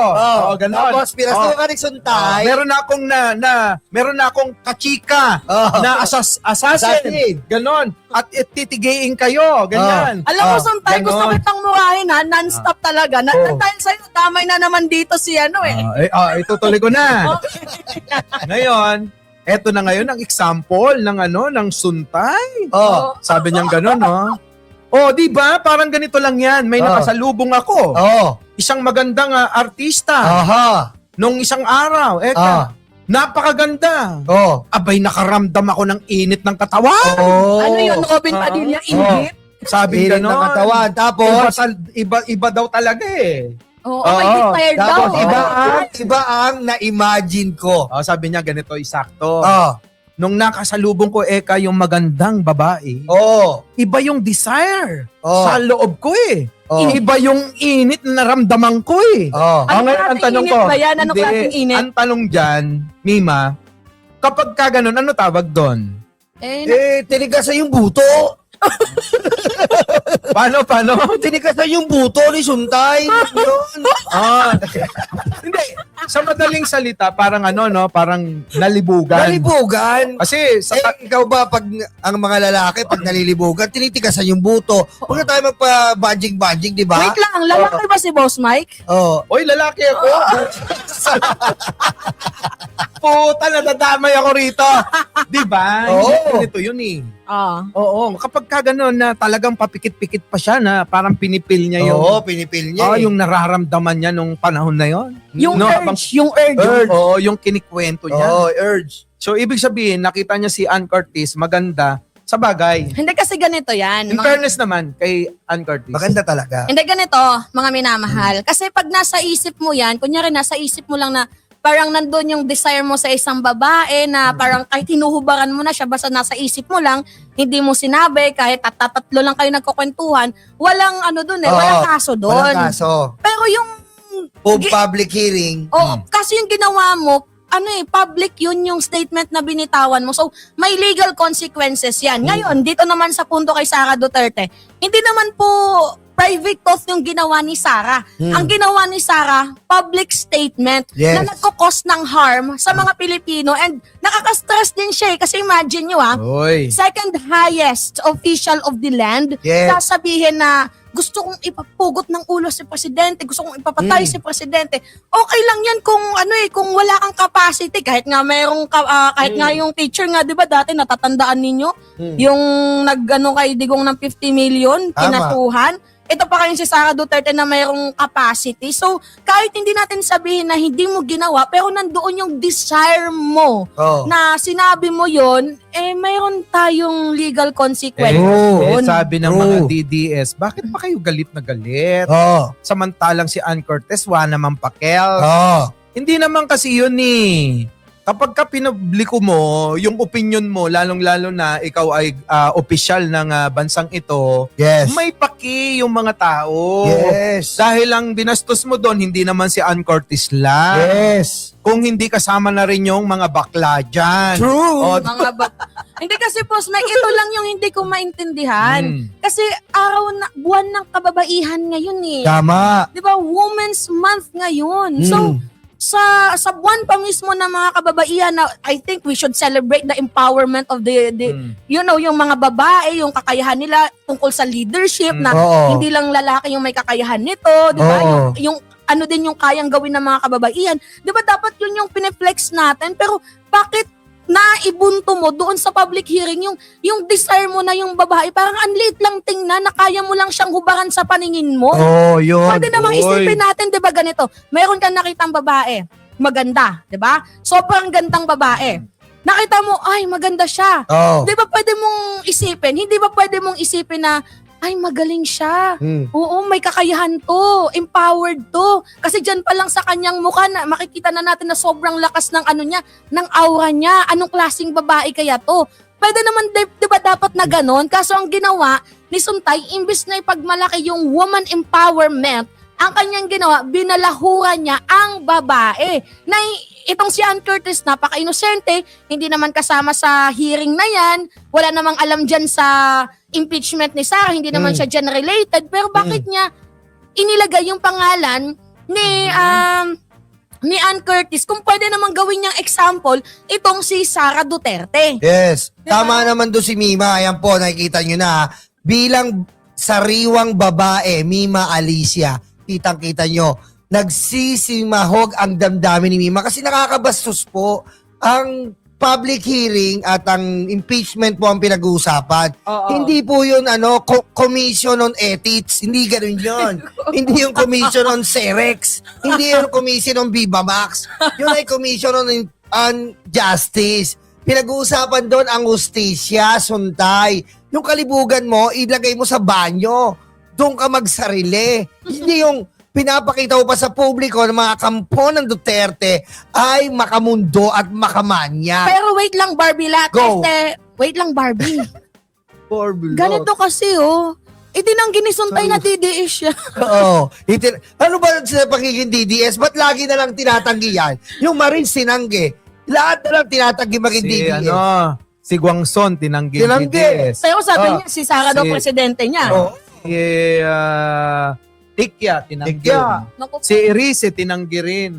Ganon. Tapos, pinasto ka ni Suntay. Meron na akong kachika na assassin. Ganon. At titigiin kayo. Ganyan. Alam mo, Suntay, gusto kitang murahin non-stop talaga. Dahil sa'yo, tamay na naman dito si Itutuloy ko na. Ngayon, eto na ngayon ang example ng Suntay. Sabi niya gano'n, di ba? Parang ganito lang yan. May nakasalubong ako. Isang magandang artista. Nung isang araw. Napakaganda. Abay, nakaramdam ako ng init ng katawan. Ano yun, Robin Padilla? Inggit? Sabi Init ng gano'n. katawan. Tapos, Iba daw talaga eh. May declared daw. tapos iba ang na-imagine ko. Sabi niya ganito, isakto. Nung nakasalubong ko yung magandang babae, iba yung desire sa loob ko eh. Iba yung init na naramdaman ko eh. Ngayon, ang tanong ko, ba yan? Anong klaseng init? ang tanong dyan, Mima, kapag ka ganun, ano tawag doon? Tinigasan yung buto. Paano? Tinigasan yung buto ni Suntay. Hindi. Sa madaling salita, parang parang nalibugan. Nalibugan. Kasi ikaw ba pag ang mga lalaki pag nalilibugan, tinitigasan yung buto. Huwag na tayo magpa-badging-badging, di ba? Wait lang, lalaki ba si Boss Mike? Oy, lalaki ako. Puta, nadadamay ako rito. Di ba? Ito yun eh. Oo, kapag ka ganun na talagang papikit-pikit pa siya na parang pinipil niya yung... pinipil niya. yung nararamdaman niya nung panahon na yon. Yung urge, yung urge. Oo, yung kinikwento niya. Urge. So, ibig sabihin, nakita niya si Ann Curtis, maganda, sa bagay. Hindi kasi ganito yan. In fairness naman, kay Ann Curtis. Maganda talaga. Hindi ganito, mga minamahal. Kasi pag nasa isip mo yan, kunyari nasa isip mo lang na parang nandun yung desire mo sa isang babae na parang kahit hinuhubaran mo na siya, basta nasa isip mo lang, hindi mo sinabi, kahit tatatlo lang kayo nagkukwentuhan, walang walang kaso doon. Walang kaso. Pero yung public hearing. kasi yung ginawa mo, public yun yung statement na binitawan mo. So, may legal consequences yan. Ngayon, dito naman sa punto kay Sara Duterte, hindi naman po private thought yung ginawa ni Sara. Ang ginawa ni Sara, public statement na nagkukos ng harm sa mga Pilipino and nakaka-stress din siya kasi imagine nyo second highest official of the land, sasabihin na gusto kong ipapugot ng ulo si Presidente, gusto kong ipapatay si Presidente. Okay lang yan kung wala kang capacity, kahit nga kahit nga yung teacher nga, 'di ba, dati natatandaan ninyo yung kay Digong ng 50 million kinasuhan. Ito pa kayo si Sara Duterte na mayroong capacity. So, kahit hindi natin sabihin na hindi mo ginawa, pero nandoon yung desire mo na sinabi mo yon, mayroon tayong legal consequences. Sabi ng mga DDS, bakit pa kayo galit na galit? Samantalang si Ann Cortez, wala namang pakel. Hindi naman kasi yun Kapag ka pinubliko mo, yung opinion mo, lalong-lalo na ikaw ay opisyal ng bansang ito, may paki yung mga tao. Dahil lang binastos mo doon, hindi naman si Ann Cortez lang. Kung hindi kasama na rin yung mga bakla dyan. True! Hindi kasi boss, ito lang yung hindi ko maintindihan. Kasi buwan ng kababaihan ngayon Tama. Di ba? Women's Month ngayon. So, sa buwan pa mismo ng mga kababaihan na I think we should celebrate the empowerment of yung mga babae, yung kakayahan nila tungkol sa leadership na hindi lang lalaki yung may kakayahan nito, di ba? Yung din yung kayang gawin ng mga kababaihan. Di ba dapat yun yung pineflex natin? Pero bakit naibunto mo doon sa public hearing yung desire mo na yung babae, parang anlit lang tingnan na kaya mo lang siyang hubaran sa paningin mo. Yun. Pwede namang isipin natin, 'di ba, ganito. Mayroon kang nakitang babae, maganda, 'di ba? Sobrang gandang babae. Nakita mo, ay maganda siya. 'Di ba pwede mong isipin? Hindi ba pwede mong isipin na ay magaling siya. Oo, may kakayahan to, empowered to. Kasi diyan pa lang sa kanyang mukha na makikita na natin na sobrang lakas ng ng aura niya. Anong klaseng babae kaya to? Pwede naman 'di ba dapat na ganon? Kaso ang ginawa ni Suntay, imbis na ipagmalaki yung woman empowerment, ang kanyang ginawa, binalahuran niya ang babae. Na itong si Ann Curtis, napaka-inosente, hindi naman kasama sa hearing na yan, wala namang alam dyan sa impeachment ni Sara, hindi naman siya dyan related, pero bakit niya inilagay yung pangalan ni Ann Curtis kung pwede naman gawin niyang example itong si Sara Duterte? Tama naman doon si Mima. Ayan po, nakikita nyo na. Bilang sariwang babae, Mima Alicia, kitang-kita nyo, nagsisimahog ang damdamin ni Mima kasi nakakabastos po. Ang public hearing at ang impeachment po ang pinag-uusapan. Hindi po yun Commission on Ethics. Hindi ganun yun. Hindi yung Commission on Cerex. Hindi yung Commission on Viva Max. Yun ay Commission on Justice. Pinag-uusapan doon ang hustisya, Suntay. Yung kalibugan mo, ilagay mo sa banyo. Doon ka magsarili. Hindi yung pinapakita mo pa sa publiko ng mga kampo ng Duterte ay makamundo at makamanya. Pero wait lang, Barbie wait lang, Barbie. Ganito kasi, itinanggi ni Suntay na DDS siya. Ano ba sa pagiging DDS? Ba't lagi na lang tinatanggi yan? Yung Marines tinanggi. Lahat na lang tinatanggi maging DDS. Si Guangson tinanggi DDS. Pero sabi niya, si Sara daw presidente niya. Tikya, tinanggi. Si Erice, tinanggi rin.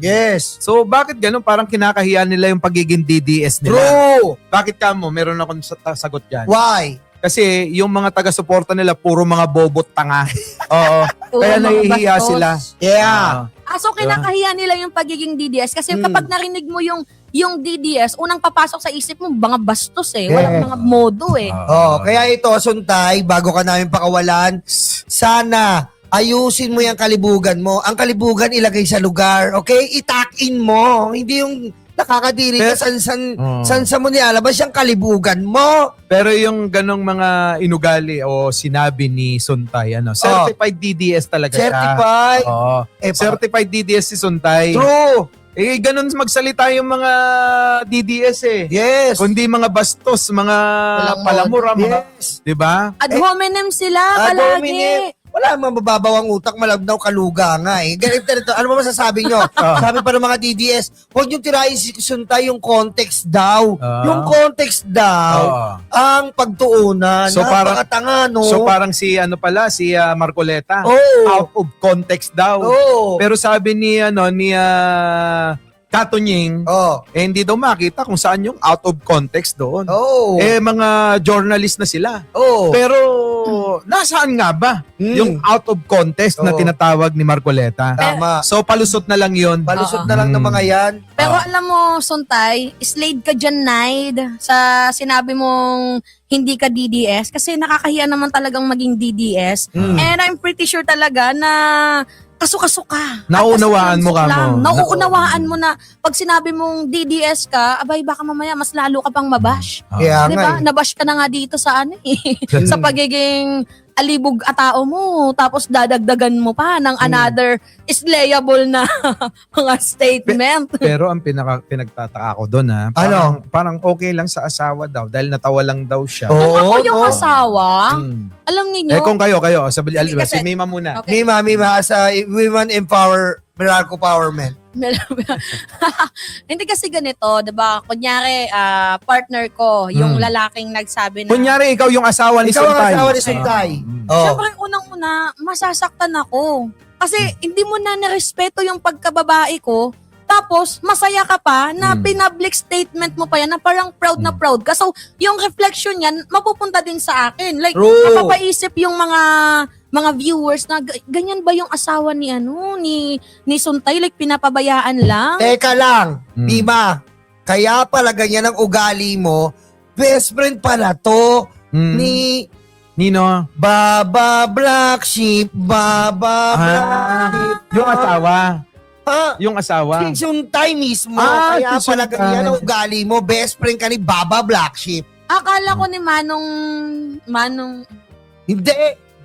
So, bakit ganun? Parang kinakahiya nila yung pagiging DDS nila. True! Bakit ka mo? Meron akong sagot dyan. Why? Kasi yung mga taga-suporta nila, puro mga bobot tanga. Kaya nahihiya sila. So kinakahiya nila yung pagiging DDS kasi kapag narinig mo yung DDS, unang papasok sa isip mo, mga bastos walang mga modo kaya ito, Suntay, bago ka namin pakawalan, sana ayusin mo yung kalibugan mo. Ang kalibugan ilagay sa lugar, okay? Itakin mo. Hindi yung nakakadiri ka san mo nilalabas yung kalibugan mo. Pero yung ganong mga inugali o sinabi ni Suntay, certified DDS talaga siya. Certified? Certified DDS si Suntay. True! Ganun magsalita yung mga DDS Yes. Kundi mga bastos, mga palamura, mga, di ba? Ad hominem sila palagi. wala mabababaw ang utak, malabnaw kaluga nga eh. Ganito, ano ba masasabi nyo? Sabi pa ng mga DDS, huwag nyo tirahin si Suntay yung context daw. Yung context daw, ang pagtuunan, So parang napakatanga, no? So parang si Marcoleta, Oo. out of context daw. Oo. Pero sabi ni Katunying, hindi daw makita kung saan yung out of context doon. Mga journalist na sila. Pero nasaan nga ba yung out of context na tinatawag ni Marcoleta? Tama. So palusot na lang yun. Palusot na lang ng mga yan. Pero alam mo, Suntay, slade ka dyan, Naid, sa sinabi mong hindi ka DDS kasi nakakahiya naman talagang maging DDS. And I'm pretty sure talaga na kaso-kaso ka. Naunawaan mo ka mo. Nauunawaan mo na pag sinabi mong DDS ka, abay baka mamaya mas lalo ka pang mabash. Kaya Diba? nga eh. Nabash ka na nga dito sa sa pagiging alibog atao mo, tapos dadagdagan mo pa ng another slayable na mga statement. Pero ang pinagtataka ko doon parang okay lang sa asawa daw dahil natawa lang daw siya. Ako yung asawa, alam niyo, Kung kayo, si kasi- Mima muna. Okay. Mima, sa Women Meralco Empowerment. Hindi kasi ganito, 'di ba? Kunyari, partner ko, yung lalaking nagsabi na Kunyari, ikaw yung asawa ni Ikaw ang Suntay. asawa ni Suntay. Siyempre, unang-una, masasaktan ako. Kasi hindi mo na nirespeto yung pagkababae ko. Tapos, masaya ka pa na pinablik statement mo pa yan na parang proud na proud ka. So, yung reflection yan, mapupunta din sa akin. Like, True. mapapaisip yung mga viewers na ganyan ba yung asawa ni ni Suntay? Like, pinapabayaan lang? Teka lang, Mima, kaya pala ganyan ang ugali mo, best friend pala to ni Nino? Baba Black Sheep, Baba Black Sheep. Yung asawa. Yung asawa. Si Suntay mismo, Ah, kaya si pala Suntay. ganyan ang ugali mo, best friend ka ni Baba Black Sheep. Akala ko ni Manong... Hindi,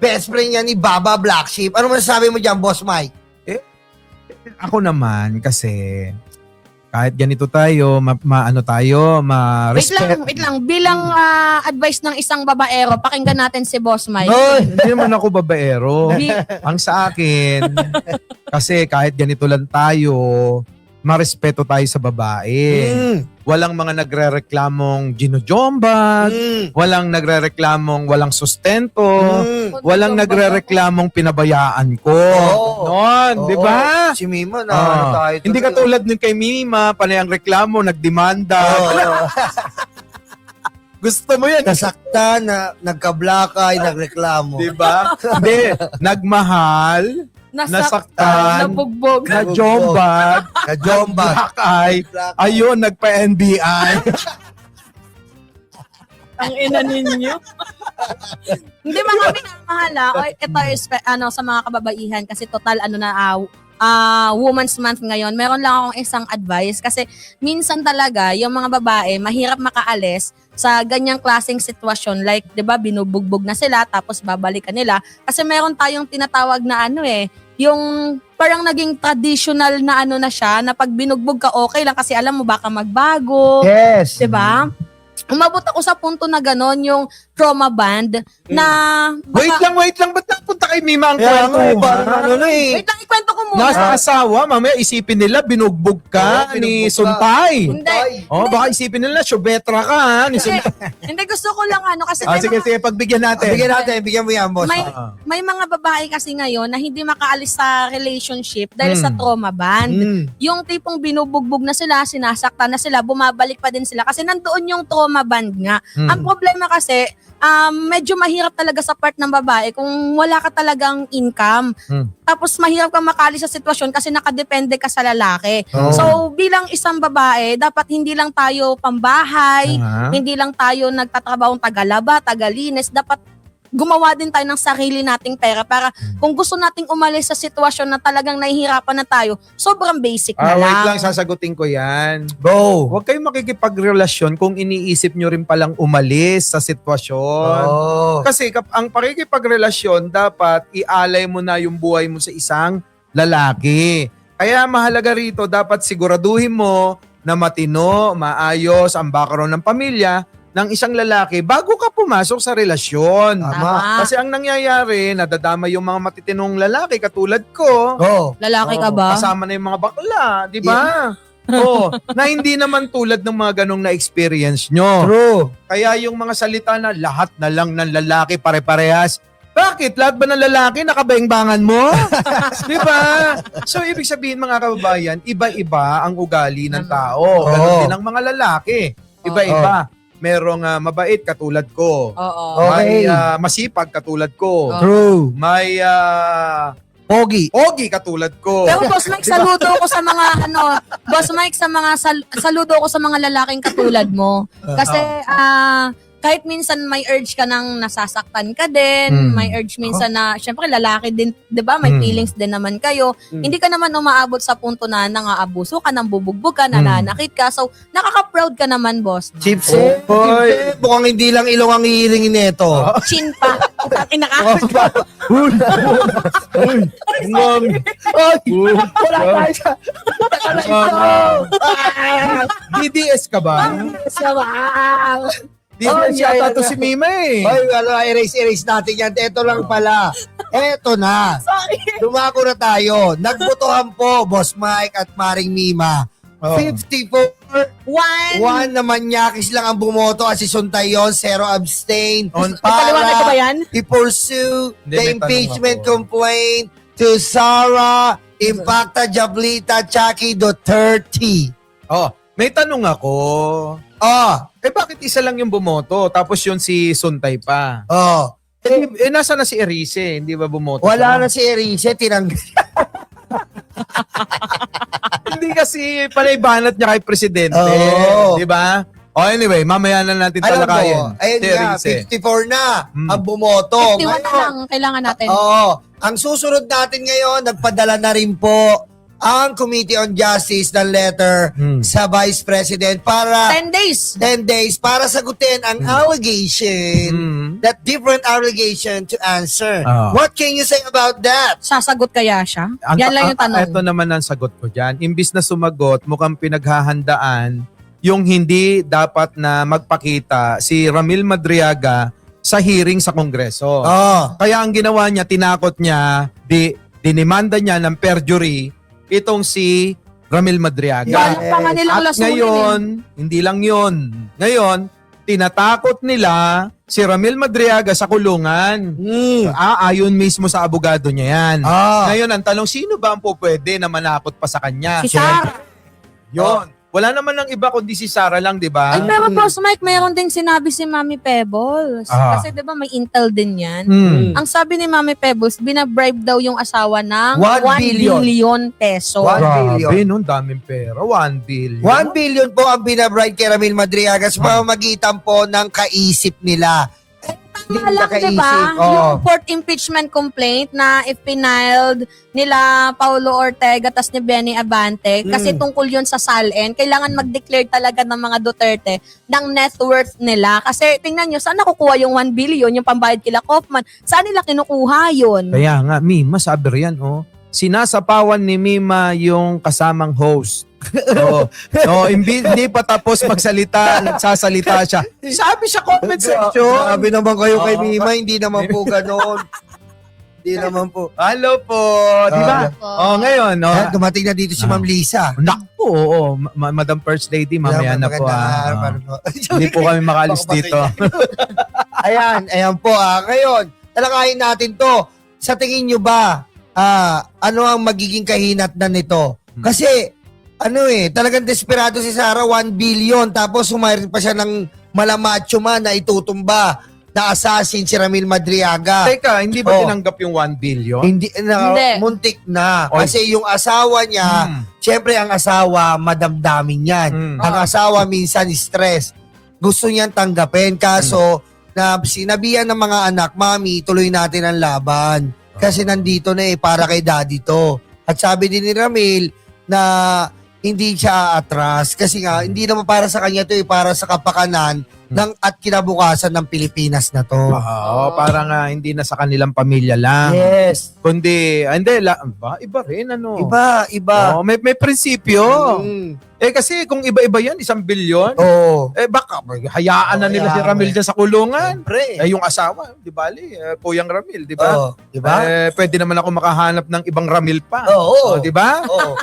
best friend yan ni Baba Black Sheep. Ano masasabi mo dyan, Boss Mike? Ako naman kasi kahit ganito tayo, ma-respect. Wait lang. Bilang advice ng isang babaero, pakinggan natin si Boss Mike. Hindi naman ako babaero. Ang sa akin, kasi kahit ganito lang tayo, marespeto tayo sa babae. Walang mga nagre-reklamong ginujombag, walang nagre-reklamong walang sustento, walang nagre-reklamong pinabayaan ko. Noon, di ba? Si Mima na tayo. Hindi katulad nun kay Mima, panay ang reklamo, nagdemanda. Gusto mo yan? Nasaktan, nagkablakay, nagreklamo. Di ba? Hindi, nagmahal, nasaktan, nabugbog, najombag, nablakay, ayun, nagpa-NBI. Ang ina ninyo. Hindi mga minamahala. Ito is sa mga kababaihan kasi total Women's Month ngayon. Meron lang akong isang advice kasi minsan talaga yung mga babae mahirap makaalis sa ganyang klaseng sitwasyon, like 'di ba binubugbog na sila tapos babalikan nila kasi meron tayong tinatawag na yung parang naging traditional na na siya na pag binugbog ka okay lang kasi alam mo baka magbago. Yes. 'Di ba? Umabot ako sa punto na gano'n yung trauma band na... Wait lang. Ba't napunta kay Mima ang Kaya kwento? nga, parang Wait lang, ikwento ko muna. Nasa asawa, mamaya isipin nila, binugbog ka ni Suntay. Hindi. Baka isipin nila, syubetra ka ni Suntay. Hindi, gusto ko lang kasi Sige, pagbigyan natin. Bigyan mo yan, boss. may mga babae kasi ngayon na hindi makaalis sa relationship dahil sa trauma band. Yung tipong binubugbog na sila, sinasaktan na sila, bumabalik pa din sila kasi nandoon yung trauma band nga. Ang problema kasi, medyo mahirap talaga sa part ng babae kung wala ka talagang income. Tapos mahirap kang makaalis sa sitwasyon kasi nakadepende ka sa lalaki. So bilang isang babae, dapat hindi lang tayo pambahay, hindi lang tayo nagtatrabahong tagalaba, tagalinis, dapat gumawa din tayo ng sarili nating pera para kung gusto nating umalis sa sitwasyon na talagang nahihirapan na tayo, sobrang basic na lang. Wait lang, sasagutin ko yan. Go! Huwag kayong makikipagrelasyon kung iniisip nyo rin palang umalis sa sitwasyon. Kasi ang pakikipagrelasyon, dapat ialay mo na yung buhay mo sa isang lalaki. Kaya mahalaga rito, dapat siguraduhin mo na matino, maayos ang background ng pamilya ng isang lalaki bago ka pumasok sa relasyon. Tama. Kasi ang nangyayari, nadadama yung mga matitinong lalaki katulad ko. Lalaki ka ba? Kasama na yung mga bakla, di ba? Na hindi naman tulad ng mga ganong na-experience nyo. True. Kaya yung mga salita na lahat na lang ng lalaki pare-parehas, bakit? Lahat ba ng lalaki nakabaingbangan mo? Di ba? So, ibig sabihin mga kababayan, iba-iba ang ugali ng tao. Ganon din ang mga lalaki. Iba-iba. Merong mabait katulad ko. May masipag katulad ko. True. May Pogi katulad ko. Pero Boss Mike, saludo ko sa mga Boss Mike, saludo ko sa mga lalaking katulad mo. Kasi kahit minsan may urge ka nang nasasaktan ka din, may urge minsan na, syempre lalaki din, di ba, may feelings din naman kayo. Hindi ka naman umaabot sa punto na nangaabuso ka, nang bubugbog ka, nananakit ka. So, nakaka-proud ka naman, boss. Chips. Mukhang hindi lang ilong ang hihiringin nito. Chin pa. Inakakit ka. Wala tayo sa... DDS ka ba? DDS yata to si Mima eh. Ay, erase natin yan. Ito lang pala. Eto na. Sorry. Dumako na tayo. Nagbotohan po, Boss Mike at Maring Mima. 54. One na manyakis lang ang bumoto at si Suntayon, 0 abstain. Ipaliwanag ko ba yan? I-pursue the may impeachment tanong complaint to Sara Impacta Jablita Chaki Duterte. May tanong ako. Bakit isa lang yung bumoto tapos yun si Suntay pa? Nasa na si Erice? Hindi ba bumoto? Wala na si Erice, tinanggal. Hindi kasi palaibanat niya kay Presidente. Di ba? Anyway, mamaya na natin Alam talakayin. mo, ayun Si nga, Erice. 54 na ang bumoto. 51 na lang, kailangan natin. Ang susunod natin ngayon, nagpadala na rin po ang Committee on Justice ng letter sa Vice President para 10 days. 10 days para sagutin ang allegation, that different allegation to answer. What can you say about that? Sasagot kaya siya? Yan lang yung tanong. Ito naman ang sagot ko dyan. Imbis na sumagot, mukhang pinaghahandaan yung hindi dapat na magpakita si Ramil Madriaga sa hearing sa Kongreso. Kaya ang ginawa niya, tinakot niya, dinimanda niya ng perjury itong si Ramil Madriaga. Balak pa nga nilang At lasunin ngayon, hindi lang yun. Ngayon, tinatakot nila si Ramil Madriaga sa kulungan. Ayon mismo sa abogado niya yan. Ngayon, ang tanong, sino ba ang pwede na manakot pa sa kanya? Si Sara. Yun. Wala naman ng iba kundi si Sara lang, di ba? Ay, pero Boss Mike, mayroon ding sinabi si Mami Pebbles. Kasi di ba may intel din yan. Ang sabi ni Mami Pebbles, binabribe daw yung asawa ng 1 billion peso. 1 billion. Grabe, no? Daming pera. 1 billion. 1 billion po ang binabribe kay Ramil Madriaga sa pamamagitan po ng kaisip nila. Tama lang, diba? Yung court impeachment complaint na ipiniled nila Paulo Ortega tas ni Benny Abante kasi tungkol yun sa SALN, kailangan mag-declare talaga ng mga Duterte ng net worth nila. Kasi tingnan nyo, saan nakukuha yung 1 billion, yung pambayad kila Kaufman? Saan nila kinukuha yun? Kaya nga, Mima, sabi riyan, sinasapawan ni Mima yung kasamang host. Hindi pa tapos magsalita, nagsasalita siya. Sabi sa comment section. Sabi naman kayo kay Mima, hindi naman po gano'n. Hindi naman po. Hello po. Di ba? Ngayon. Dumating na dito si Ma'am Lisa. Naku, Madam First Lady, mamaya na po. Hindi po kami makalis dito. Ayan po. Ngayon, talakayin natin to. Sa tingin nyo ba, ano ang magiging kahinatnan nito? Kasi, talagang desperado si Sara, 1 billion, tapos humayrin pa siya ng malamacho man na itutumba na assassin si Ramil Madriaga. Teka, hindi ba tinanggap yung 1 billion? Hindi. Muntik na. Kasi yung asawa niya, syempre ang asawa, madamdamin yan. Ang asawa minsan stress. Gusto niyang tanggapin. Kaso, sinabihan ng mga anak, Mami, tuloy natin ang laban. Kasi nandito na para kay daddy to. At sabi din ni Ramil na hindi siya atras kasi nga hindi naman para sa kanya to para sa kapakanan at kinabukasan ng Pilipinas na to. Oo, parang hindi na sa kanilang pamilya lang. Yes. Kundi, iba rin, ano. Iba. Oo, may prinsipyo. Kasi kung iba-iba yan, 1 bilyon. Oo. Baka hayaan na nila si Ramil dyan sa kulungan. Siyempre. Yung asawa, di bali, Puyang Ramil, di ba? Oo, di ba? Pwede naman ako makahanap ng ibang Ramil pa. Oo. Di ba? Oo.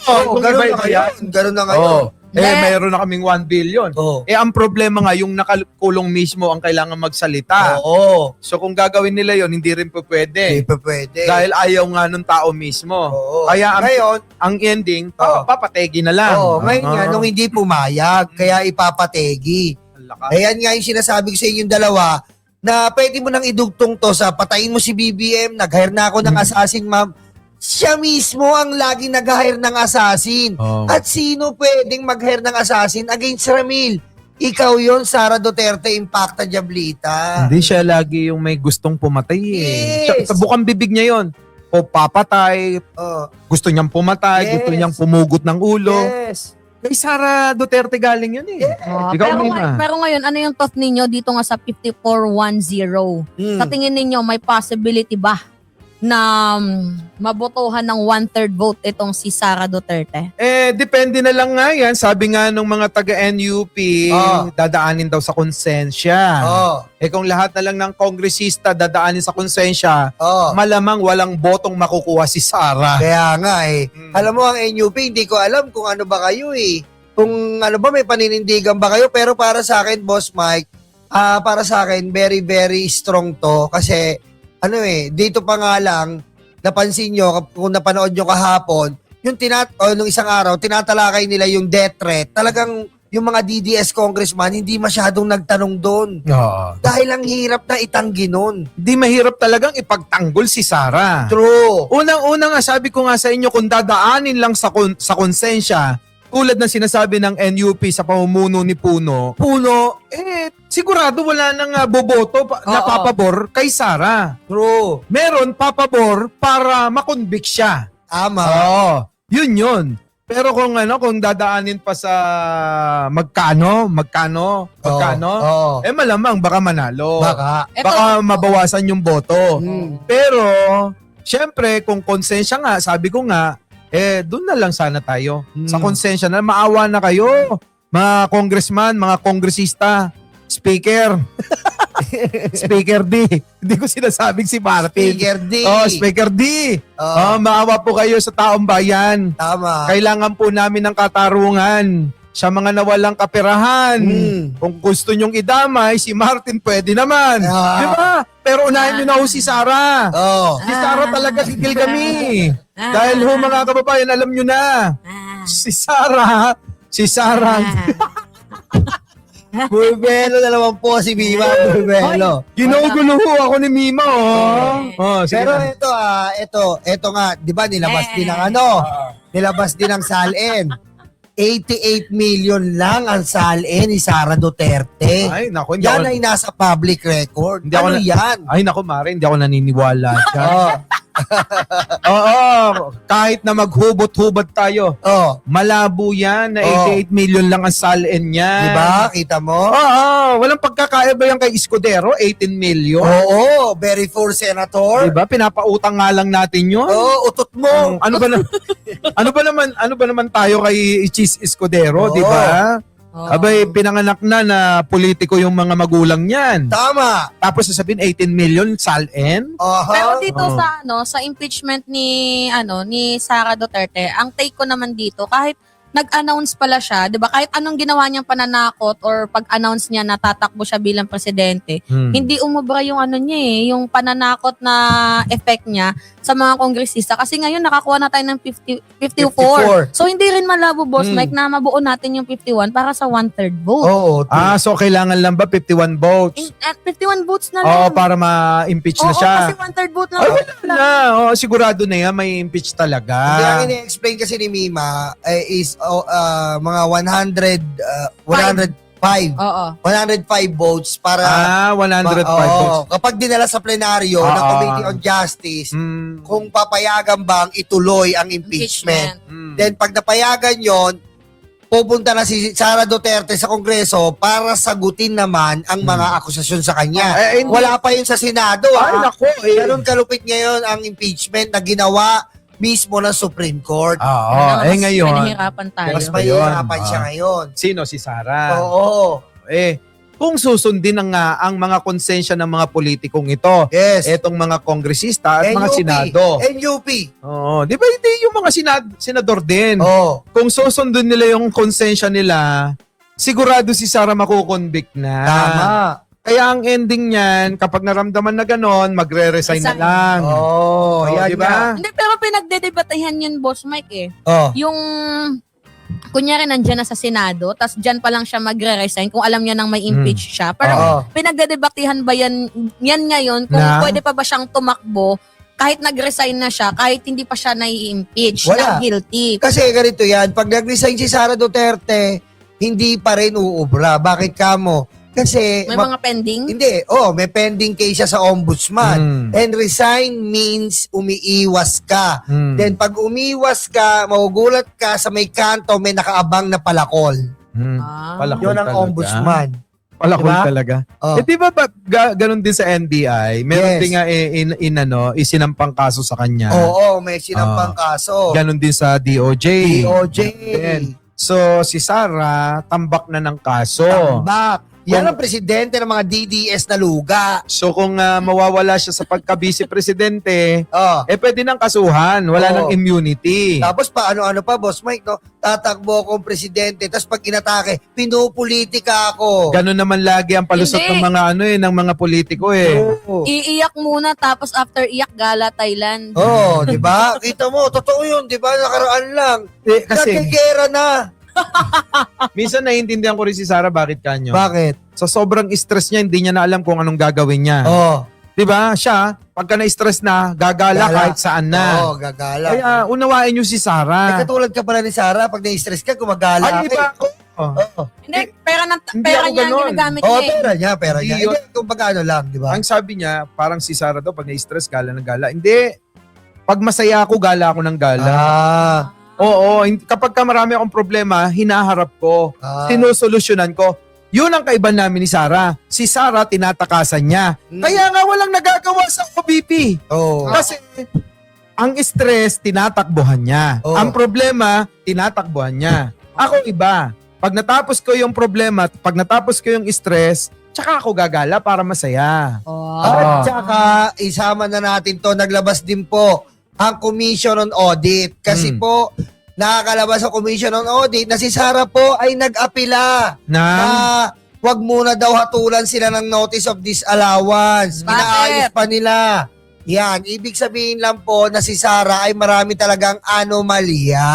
Kung Ganun na iba-iba yan. ngayon. Ganun na ngayon. Mayroon na kaming 1 billion. Ang problema nga, yung nakakulong mismo ang kailangan magsalita. Oo. So kung gagawin nila yon hindi rin po pwede. Hindi pa pwede. Dahil ayaw nga nung tao mismo. Kaya ang ending, papategi na lang. Ngayon nga, nung hindi pumayag, kaya ipapategi. Ayan nga yung sinasabi ko sa inyong dalawa, na pwede mo nang idugtong to sa patayin mo si BBM, nag-hire na ako ng assassin, ma'am. Siya mismo ang laging nag-hire ng assassin. At sino pwedeng mag-hire ng assassin against Ramil? Ikaw yon, Sara Duterte, Impacta Diablita. Hindi siya lagi yung may gustong pumatay eh. Yes. Sa bukang bibig niya yon. O papatay, gusto niyang pumatay, gusto niyang pumugot ng ulo. Yes. Kay Sara Duterte galing yun eh. Ikaw, Mima. Pero ngayon, ano yung thought ninyo dito nga sa 5410? Sa tingin ninyo, may possibility ba na mabotohan ng 1/3 vote itong si Sara Duterte? Depende na lang nga yan. Sabi nga nung mga taga-NUP, dadaanin daw sa konsensya. Kung lahat na lang ng kongresista dadaanin sa konsensya, malamang walang botong makukuha si Sara. Kaya nga eh. Alam mo, ang NUP, hindi ko alam kung ano ba kayo eh. Kung ano ba, may paninindigan ba kayo. Pero para sa akin, Boss Mike, para sa akin, very, very strong to. Kasi, dito pa nga lang, napansin nyo, kung napanood nyo kahapon, yung nung isang araw, tinatalakay nila yung death threat. Talagang yung mga DDS congressman, hindi masyadong nagtanong doon. Dahil ang hirap na itanggi nun. Hindi mahirap talagang ipagtanggol si Sara. True. Unang-una nga, sabi ko nga sa inyo, kung dadaanin lang sa konsensya, tulad ng sinasabi ng NUP sa pamumuno ni Puno, sigurado wala nang boboto na papabor kay Sara. True. Meron papabor para makonvict siya. Tama. Yun. Pero kung dadaanin pa sa magkano, malamang baka manalo. Baka mabawasan yung boto. Pero, syempre, kung konsensya nga, sabi ko nga, doon na lang sana tayo. Sa konsensya na, maawa na kayo. Mga congressman, mga kongresista, speaker. Speaker D. Hindi ko sinasabing si Martin. Speaker D. Speaker D. Maawa po kayo sa taong bayan. Tama. Kailangan po namin ng katarungan sa mga nawalang kaperahan. Kung gusto nyong idamay, si Martin pwede naman. Di ba? Pero unahin nyo na ho si Sara. Si Sara talaga kikil kami. Dahil ho mga kababayan, alam nyo na. Si Sara. Burbelo na naman po si Mima. Burbelo. Ginugulo ho ako ni Mima, Pero ito nga, di ba nilabas din ng nilabas din ng SALN. 88 million lang ang SALN ni Sara Duterte. Ay, naku, yan ay nasa public record. Yan? Ay, naku, Mare, hindi ako naniniwala dyan. Kahit na maghubot-hubot tayo. Malabo yan na 88 million lang ang SALN niya. Diba? Kita mo? Walang pagkakaiba yan kay Escudero, 18 million. Oo, very full senator. Diba? Pinapautang nga lang natin yun. Utot mo. Ano ba naman tayo kay Cheese Escudero, di ba? Abay, pinanganak na politiko yung mga magulang niyan. Tama. Tapos sasabihin 18 million SALN? Pero dito sa impeachment ni Sara Duterte, ang take ko naman dito, kahit nag-announce pala siya, 'di ba? Kahit anong ginawa niyang pananakot or pag-announce niya na tatakbo siya bilang presidente, hindi umubra yung yung pananakot na effect niya sa mga kongresista kasi ngayon nakakuha na tayo ng 54. So hindi rin malabo, Boss Mike, na mabuo natin yung 51 para sa 1/3 vote. So kailangan lang ba 51 votes? 51 votes na lang. Para ma-impeach na siya. Kasi 1/3 vote na lang. Sigurado na yan, may impeach talaga. Hindi, ang ini-explain kasi ni Mima is mga 105 votes para 105 votes. Kapag dinala sa plenaryo ng Committee on Justice, kung papayagan bang ituloy ang impeachment. Then pag napayagan yon, pupunta na si Sara Duterte sa Kongreso para sagutin naman ang mga akusasyon sa kanya. Hindi. Wala pa yun sa Senado. Ay, naku, Ganun kalupit ngayon ang impeachment na ginawa mismo ng Supreme Court. Oo, ngayon. Pinahirapan tayo. Mas mahihirapan siya ngayon. Sino? Si Sara. Oo. Kung susundin ang mga konsensya ng mga politikong ito, etong mga kongresista at mga senado. NUP. Oo, di ba hindi yung mga senador din? Oo. Kung susundin nila yung konsensya nila, sigurado si Sara makukonvict na. Tama. Kaya ang ending niyan, kapag naramdaman na ganon, magre-resign na lang. Oh, yan di ba? Hindi, pero pinagdedebatahan yun, Boss Mike Yung, kunyari nandyan na sa Senado, tas dyan pa lang siya magre-resign kung alam niya nang may impeach siya. Pero pinagdedebatihan ba yan ngayon kung pwede pa ba siyang tumakbo kahit nag-resign na siya, kahit hindi pa siya nai-impeach, na guilty. Kasi ganito yan, pag nag-resign si Sara Duterte, hindi pa rin uubra. Bakit kamo? Kasi May mga pending? Hindi. May pending case siya sa ombudsman. And resign means umiiwas ka. Then pag umiwas ka, magugulat ka sa may kanto, may nakaabang na palakol. Palakol Yun ang talaga. ombudsman. Palakol Diba? talaga. Di ba ganun din sa NBI? Meron din nga isinampang kaso sa kanya. Oo, may sinampang kaso. Ganun din sa DOJ. DOJ. So, si Sara, tambak na ng kaso. Tambak. Yan ang presidente ng mga DDS na luga. So, kung mawawala siya sa pagka-vice presidente, pwede nang kasuhan. Wala nang immunity. Tapos ano pa, Boss Mike, no? Tatakbo akong presidente, tapos pag inatake, pinupolitika ako. Ganun naman lagi ang palusot ng mga ng mga politiko Iiyak muna, tapos after iyak, gala Thailand. Di ba? Kita mo, totoo yun, di ba? Nakaraan lang. Kasi Nagkikera na. minsan naiintindihan ko rin si Sara bakit kanyo. Bakit? Sa sobrang stress niya, hindi niya na alam kung anong gagawin niya. Di ba? Siya, pagka na-stress na, gagala kahit saan na. Gagala. Kaya unawain niyo si Sara. Katulad ka pala ni Sara, pag na-stress ka, gumagala. Iba ako. Hindi, pera Hindi niya ako ang ganun. ginagamit niya. Pera niya. Hindi, Hindi, kung pagkano lang, di ba? Ang sabi niya, parang si Sara daw, pag na-stress, gala ng gala. Hindi. Pag masaya ako, gala ako ng gala. Oo, kapag ka marami akong problema, hinaharap ko. Sinusolusyonan ko. Yun ang kaiba namin ni Sara. Si Sara, tinatakasan niya. Kaya nga walang nagagawa sa OBP. Kasi ang stress, tinatakbuhan niya. Ang problema, tinatakbuhan niya. Ako iba. Pag natapos ko yung problema, pag natapos ko yung stress, tsaka ako gagala para masaya. At tsaka, isama na natin to, naglabas din po ang Commission on Audit. Kasi po, nakakalabas ang Commission on Audit na si Sara po ay nag-apila na wag muna daw hatulan sila ng notice of disallowance. Inaayos pa nila. Yan, ibig sabihin lang po na si Sara ay marami talagang anomalya.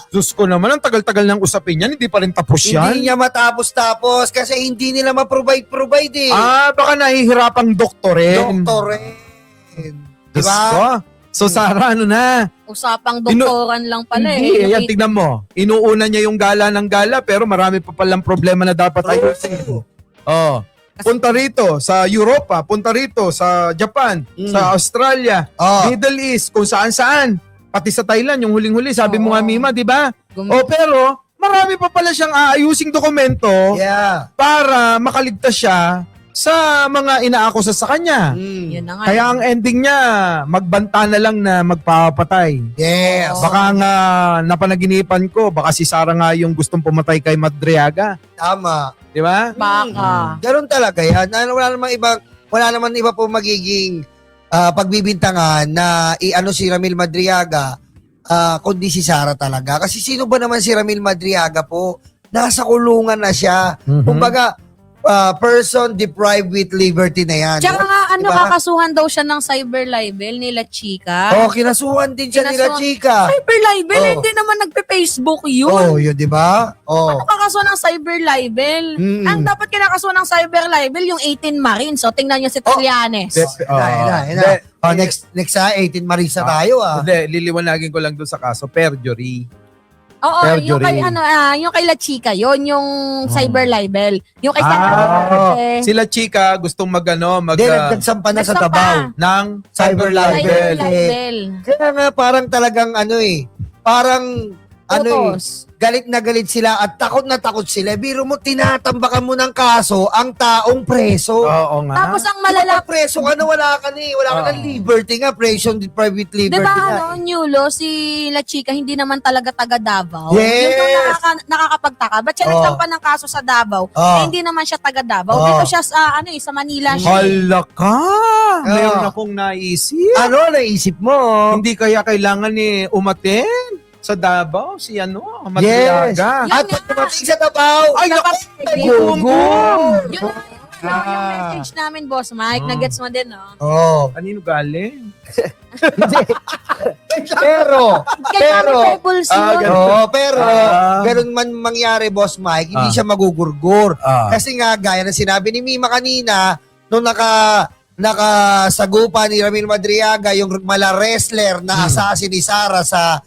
Diyos ko naman, ang tagal-tagal ng usapin yan, hindi pa rin tapos yan. Hindi niya matapos-tapos kasi hindi nila ma-provide baka nahihirapang doktorin. Diba? So Sara, ano na? Usapang doktoran lang pala Hindi, yan, tignan mo. Inuuna niya yung gala ng gala pero marami pa palang problema na dapat ayusin. Punta rito sa Europa, punta rito sa Japan, sa Australia, Middle East, kung saan-saan. Pati sa Thailand, yung huling-huli, sabi mo nga Mima, di ba? Pero marami pa pala siyang aayusing dokumento para makaligtas siya sa mga inaakusa sa kanya. Yun na nga. Kaya ang ending niya, magbanta na lang na magpapatay. Yes. Baka nga napanaginipan ko, baka si Sara nga yung gustong pumatay kay Madriaga. Tama. Di ba? Baka. Ganun talaga yan. Wala naman iba po magiging pagbibintangan na i-ano si Ramil Madriaga kundi si Sara talaga. Kasi sino ba naman si Ramil Madriaga po? Nasa kulungan na siya. Kumbaga, person deprived with liberty na yan. Tsaka nga, Diba? kakasuhan daw siya ng cyber libel nila Chika. Kinasuhan din siya nila Chika. Cyber libel? Hindi naman nagpe-Facebook yun. Yun, di ba? Ano kakasuhan ng cyber libel? Ang dapat kinakasuhan ng cyber libel, yung 18 Marines. So, tingnan niyo si Trillanes. Next 18 Marisa tayo Hindi, liliwanagin ko lang doon sa kaso, perjury. Oo, yung kay, yung kay La Chica, yun yung cyber libel. Yung kay Sila Chika gustong nagsampa na sa Davao ng cyber libel. Kaya nga parang talagang parang utos. Galit na galit sila at takot na takot sila. Biro mo, tinatambakan mo ng kaso ang taong preso. Oo nga. Tapos ang malala, Preso ka na, wala ka ng liberty nga, preso, private liberty diba nga. Nyulo, si La Chica hindi naman talaga taga Davao. Yes! Yun ang nakakapagtaka. Ba't siya nagsampa ng kaso sa Davao? Eh, hindi naman siya taga Davao. Dito siya sa, sa Manila siya. Hala ka! Meron akong naisip. Ano naisip mo? Hindi kaya kailangan umaten sa Davao si Yes! Madriaga. At pag dumating sa Davao, Ay, naku! Gugo! Yun yung message namin, Boss Mike. Nagets mo din, no? Oh. Kanino galing? Pero, Pebbles yun. pero, ganun man mangyari, Boss Mike, hindi siya magugurgur. Kasi nga, gaya na sinabi ni Mima kanina, nung nakasagupa ni Ramil Madriaga, yung mala wrestler na assassin ni Sara sa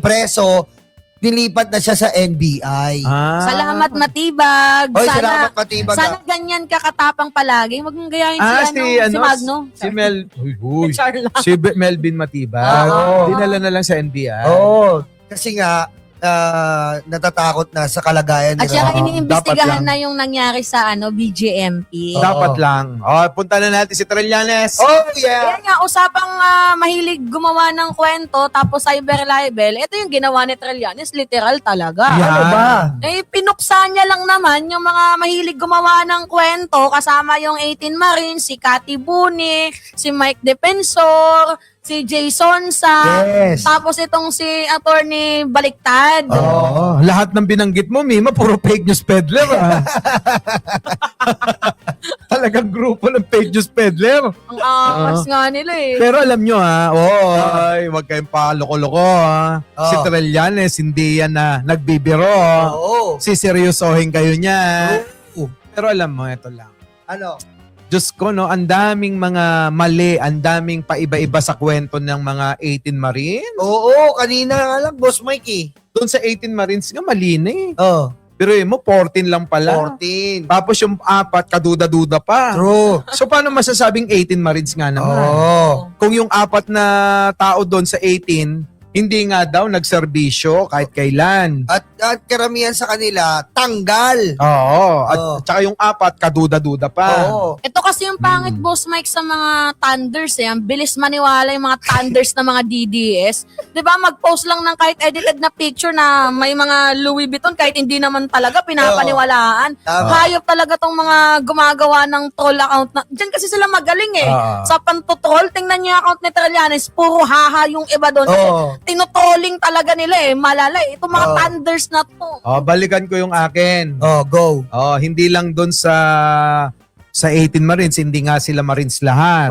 preso, nilipat na siya sa NBI. Salamat Matibag. Oy, salamat Matibag. Sana ganyan ka katapang palagi. Huwag mong gayahin si Magno. Si Mel, Char lang. si Melvin Matibag. Dinala na lang sa NBI. Oo. Kasi nga, natatakot na sa kalagayan At saka iniimbestigahan Dapat lang. na yung nangyari sa BGMP. Dapat lang. Punta na natin si Trillanes. Oh, yeah. Kaya nga, usapang mahilig gumawa ng kwento tapos cyber libel, ito yung ginawa ni Trillanes, literal talaga. Ano ba? Pinuksa niya lang naman yung mga mahilig gumawa ng kwento kasama yung 18 Marines, si Cathy Buni, si Mike Defensor, si Jason sa, tapos itong si Attorney Baliktad. Lahat ng binanggit mo, Mima, puro fake news peddler. Talagang grupo ng fake news peddler. Ang angas nga nila Pero alam nyo huwag kayong paloko-loko. Si Trillanes, hindi yan na nagbibiro. Siseryosohin kayo niya. Pero alam mo, ito lang. Ano? Diyos ko, ang daming mga mali, ang daming paiba-iba sa kwento ng mga 18 Marines. Oo, kanina nga lang, Boss Mike Doon sa 18 Marines nga, mali na Pero mo, 14 lang pala. 14. Tapos yung 4, kaduda-duda pa. True. So, paano masasabing 18 Marines nga naman? Kung yung 4 na tao doon sa 18, hindi nga daw nagserbisyo kahit kailan. At karamihan sa kanila, tanggal. At saka yung 4, kaduda-duda pa. Ito kasi yung pangit, Boss Mike, sa mga thunders Ang bilis maniwala yung mga thunders na mga DDS. Diba, mag-post lang ng kahit edited na picture na may mga Louis Vuitton kahit hindi naman talaga pinapaniwalaan. Hayop talaga tong mga gumagawa ng troll account. Diyan kasi sila magaling Sa pantutroll, tingnan niyo yung account ni Trillanes, puro haha yung iba doon. Kasi tinotrolling talaga nila malala Itong mga thunders na to. Balikan ko yung akin. Go. Hindi lang doon sa 18 Marines, hindi nga sila Marines lahat.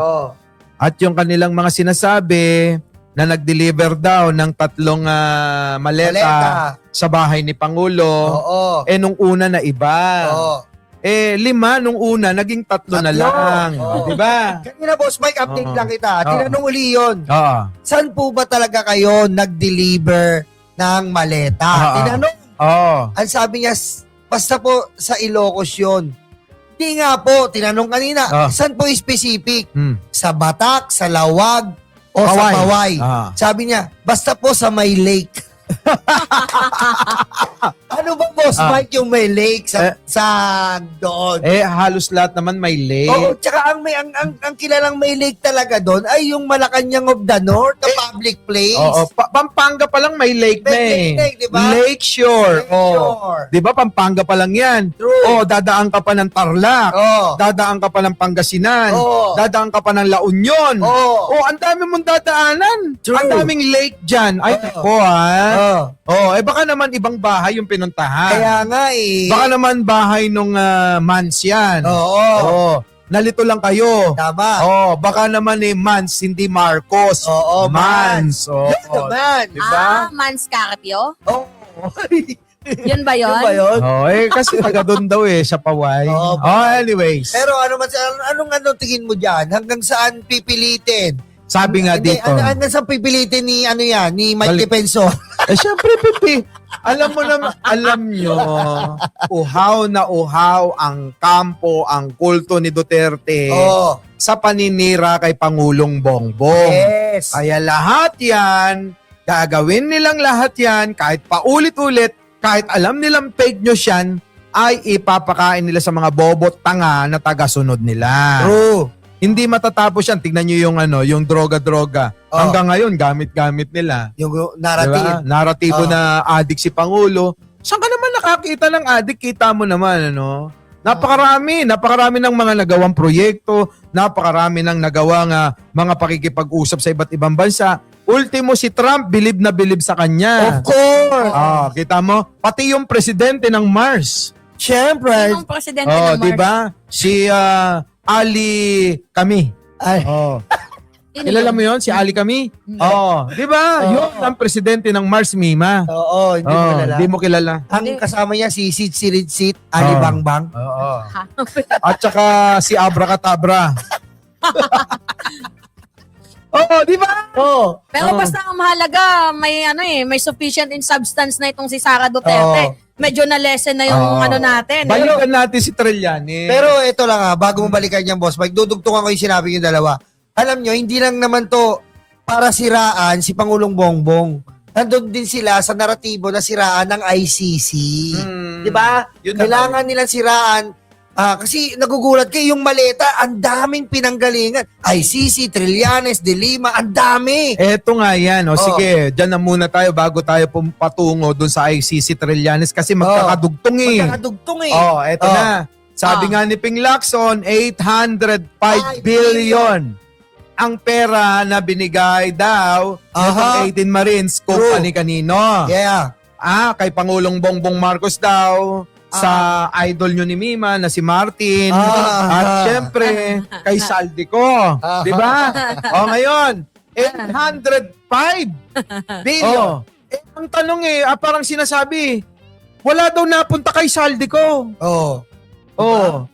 At yung kanilang mga sinasabi na nag-deliver daw ng 3 maleta sa bahay ni Pangulo, nung una na iba. 5 nung una, naging 3 na lang. Diba? Kanina, Boss Mike, update lang kita. Tinanong uli yun. Saan po ba talaga kayo nag-deliver ng maleta? Tinanong. Ang sabi niya, basta po sa Ilocos yun. Hindi nga po, tinanong kanina, saan po specific? Sa Batak, sa Lawag, o sa Paway? Sabi niya, basta po sa may lake. Ano ba, Boss Mike, yung may lake sa doon? Halos lahat naman may lake. Tsaka ang kilalang may lake talaga doon ay yung Malacanang of the North, the public place. Pampanga pa lang may lake na Lake, diba? Lakeshore. Diba, Pampanga pa lang yan. True. Dadaan ka pa ng Tarlac. Dadaan ka pa ng Pangasinan. Dadaan ka pa ng La Union. Ang dami mong dadaanan. True. Ang daming lake dyan. Ay, nako baka naman ibang bahay yung pinuntahan. Kaya nga Baka naman bahay nung Mans yan. Nalito lang kayo. Tama. Baka naman Mans, hindi Marcos. Mans. Diba? Mans Carpio? Yun ba yun? Kasi taga doon daw sa Paway. Anyways. Pero anong tingin mo dyan? Hanggang saan pipilitin? Sabi nga dito. Hanggang saan pipilitin ni Mike Defensor? Siyempre, alam nyo, uhaw na uhaw ang kampo, ang kulto ni Duterte sa paninira kay Pangulong Bongbong. Yes. Kaya lahat yan gagawin nilang lahat yan, kahit paulit-ulit, kahit alam nilang fake news yan, ay ipapakain nila sa mga bobot tanga na tagasunod nila. True. Hindi matatapos yan. Tignan nyo yung yung droga-droga. Hanggang ngayon, gamit-gamit nila. Yung narrative. Diba? Naratibo na adik si Pangulo. Saan ka naman nakakita ng adik? Kita mo naman, ano? Napakarami ng mga nagawang proyekto, napakarami ng nagawang mga pakikipag-usap sa iba't ibang bansa. Ultimo si Trump, bilib na bilib sa kanya. Of course! Kita mo? Pati yung presidente ng Mars. Siyempre. Yung presidente ng Mars. Diba? Si Ali Kami. Kilala mo yon si Ali Kami? Di ba? Yun ang presidente ng Mars, Mima. Oo, hindi mo kilala. Hindi mo kilala. Ang kasama niya si Sid, Ali Bangbang. At saka si Abracadabra. Di ba? Pero basta ang mahalaga, may sufficient in substance na itong si Sara Duterte. Medyo na-lessen na yung natin. Balikan natin si Trillanes. Pero ito lang bago mo balikan yan, boss Mike, dudugtungan ko yung sinabi yung dalawa. Alam nyo, hindi lang naman to para siraan si Pangulong Bongbong. Nandun din sila sa naratibo na siraan ng ICC. Diba? Kailangan nilang siraan. Kasi nagugulat kayo, yung maleta, ang daming pinanggalingan. ICC, Trillanes, De Lima, ang dami. Eto nga yan. Sige, dyan na muna tayo bago tayo patungo dun sa ICC Trillanes kasi magkakadugtong eh. Eto na. Sabi nga ni Ping Lacson, 805 billion ang pera na binigay daw ng 18 Marines Company kanino. Yeah. Kay Pangulong Bongbong Marcos daw, sa idol nyo ni Mima na si Martin, at syempre kay Saldico. Di ba? Ngayon, 805 billion. Ang tanong parang sinasabi, wala daw napunta kay Saldico.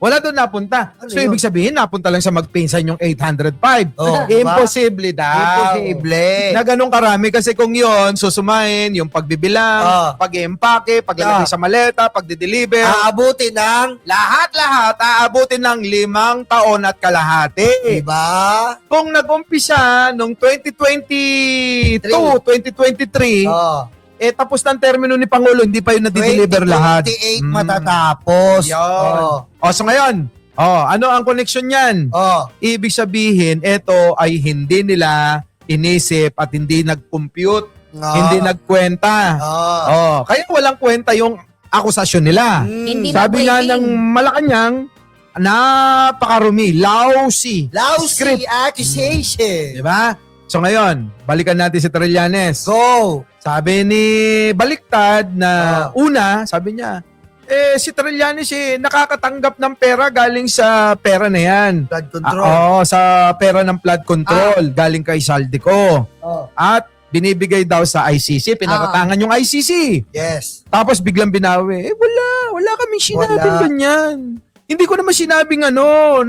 Wala doon napunta. So, ibig sabihin, napunta lang sa magpinsan yung 805. Imposible daw. Imposible. Na ganun karami kasi kung yon susumahin, yung pagbibilang, pag-empake, paglalagay sa maleta, pagdi-deliver. Aabutin ng lahat-lahat, aabutin ng 5 taon at kalahati. Diba? Kung nag-umpisa nung 2022, 2023, tapos ng termino ni Pangulo, hindi pa yun na-deliver lahat. 28 matatapos. Yun. So ngayon, ano ang connection niyan? Ibig sabihin, ito ay hindi nila inisip at hindi nag-compute, hindi nagkwenta. Kaya walang kwenta yung akusasyon nila. Sabi nga ng Malacanang, napakarumi, lousy script. Accusation. Diba? So ngayon, balikan natin si Trillanes. Go! Sabi ni Baliktad na sabi niya, si Trillanes nakakatanggap ng pera galing sa pera na yan. Flood control. Sa pera ng flood control galing kay Saldico. At binibigay daw sa ICC, pinakatangan yung ICC. Yes. Tapos biglang binawi. Wala kaming sinabing ganyan. Hindi ko naman sinabing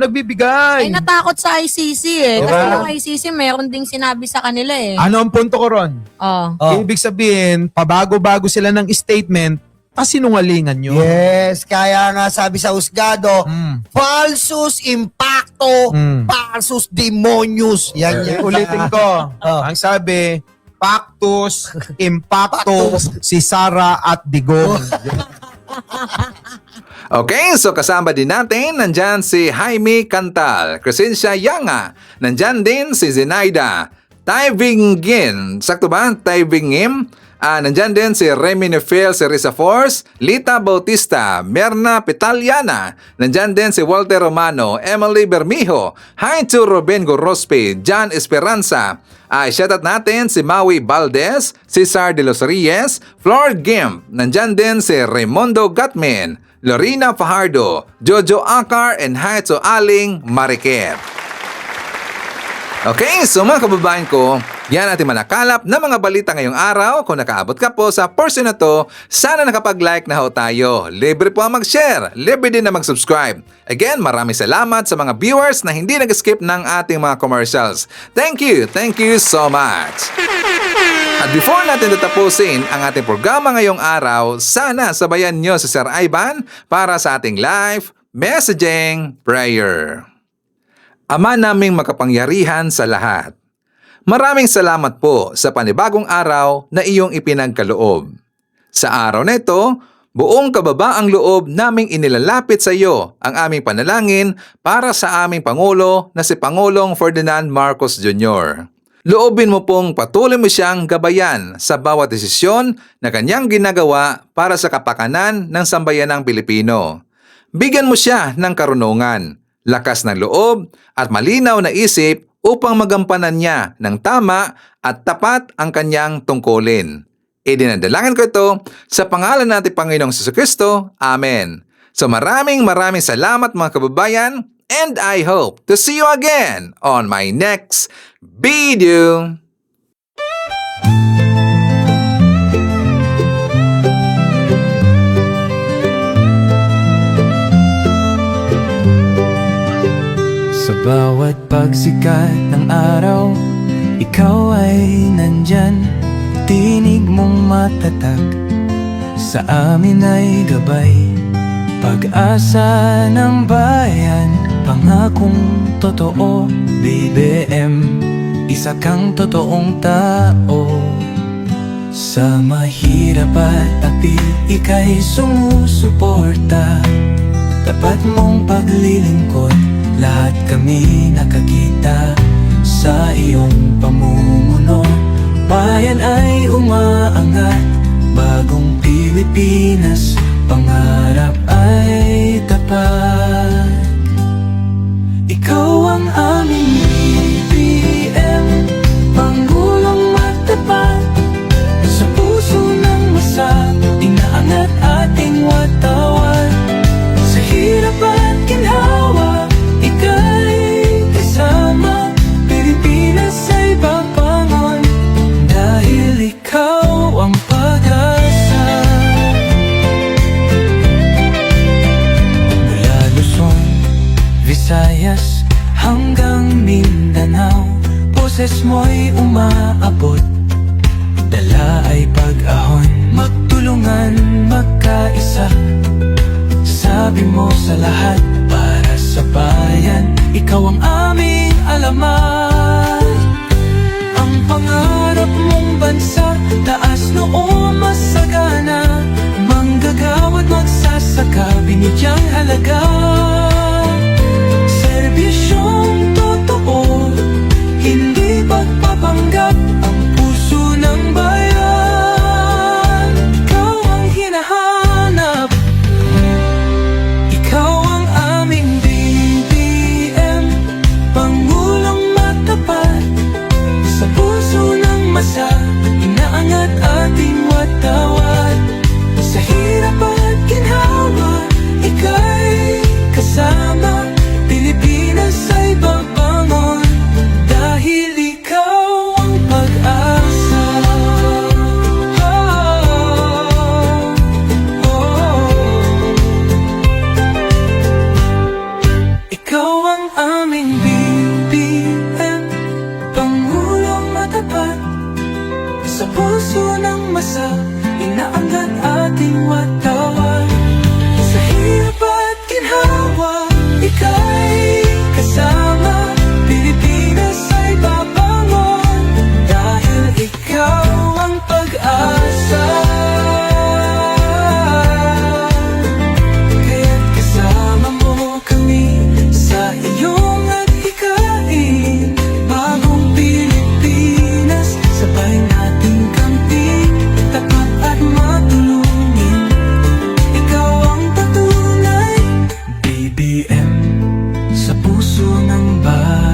nagbibigay. Ay, natakot sa ICC Kasi yung ICC, meron ding sinabi sa kanila Ano ang punto ko ron? Ibig sabihin, pabago-bago sila ng statement, kasinungalingan nyo. Yes, kaya nga sabi sa husgado, falsus impacto, falsus demonius. Yan. Ulitin ko. Ang sabi, pactus, impacto, si Sara at Digong. Okay, so kasama din natin, nandyan si Jaime Cantal, Crescencia Yanga, nandyan din si Zenaida, Taivingin, sakto ba? Taivingim, nandyan din si Remy Nefel, si Risa Force, Lita Bautista, Merna Petaliana, nandyan din si Walter Romano, Emily Bermijo, hi to Ruben Gorospe, John Esperanza, shoutout natin si Maui Valdez, Cesar de los Reyes, Flor Gimp, nandyan din si Raimundo Gatmin, Lorena Fajardo, Jojo Akar, and hi to Aling Mariket. Okay, so mga kababayan ko, yan ating manakalap na mga balita ngayong araw. Kung nakaabot ka po sa portion na to, sana nakapag-like na ho tayo. Libre po ang mag-share, libre din na mag-subscribe. Again, maraming salamat sa mga viewers na hindi nag-skip ng ating mga commercials. Thank you so much. At before natin tatapusin ang ating programa ngayong araw, sana sabayan nyo si Sir Ivan para sa ating live messaging prayer. Ama naming makapangyarihan sa lahat, Maraming salamat po sa panibagong araw na iyong ipinagkaloob. Sa araw na ito, buong kababaang loob naming inilalapit sa iyo ang aming panalangin para sa aming Pangulo na si Pangulong Ferdinand Marcos Jr. Loobin mo pong patuloy mo siyang gabayan sa bawat desisyon na kanyang ginagawa para sa kapakanan ng sambayanang Pilipino. Bigyan mo siya ng karunungan, lakas ng loob at malinaw na isip upang magampanan niya ng tama at tapat ang kanyang tungkulin. Idinadalangin ko ito sa pangalan natin Panginoong Jesucristo. Amen. So maraming salamat mga kababayan, and I hope to see you again on my next video. Sa bawat pagsikat ng araw, ikaw ay nandyan. Tinig mong matatag, sa amin ay gabay. Pag-asa ng bayan, pangakong totoo. BBM, isa kang totoong tao. Sa mahirap at api, ika'y sumusuporta. Tapat mong paglilingkod, lahat kami nakakita sa iyong pamumuno. Bayan ay umaangat, bagong Pilipinas, pangarap ay tapat. Ikaw ang aming BBM, Pangulong matapat. Sa puso ng masa, inaangat ating watawat. Sa hirap at ginhawa, ika'y kasama. Pilipinas ay babangon, dahil ikaw ang pag-asa. Mula Luzon, Visayas hanggang Mindanao, boses mo'y umaabot, dala ay pag-ahon. Magtulungan, magkaisa, sabi mo sa lahat, para sa bayan, ikaw ang aming alamat. Ang pangarap mong bansa, taas noo masagana, manggagawa't magsasaka, binigyang halaga. Serbisyong totoo, hindi pagpapanggap, ang puso ng bayan, ikaw ang hinahanap. Ikaw ang aming BBM, Pangulong matapat. Sa puso ng masa, inaangat ating watawat. Sa hirap at ginhawa, ika'y kasama. Pilipinas ay babangon, dahil ikaw ang pag-asa. Ikaw ang aming BBM, Pangulong matapat. Sa puso ng masa, inaangat ating watawat. Sa hirap at ginhawa, ika'y kasama. Pilipinas ay babangon, dahil ikaw ang pag-asa. Kaya't kasama mo kami sa iyong adhikain. Bagong Pilipinas, sabay nating kampihin, tapat at matulungin. Ikaw ang patunay, BBM, sa puso ng bayan.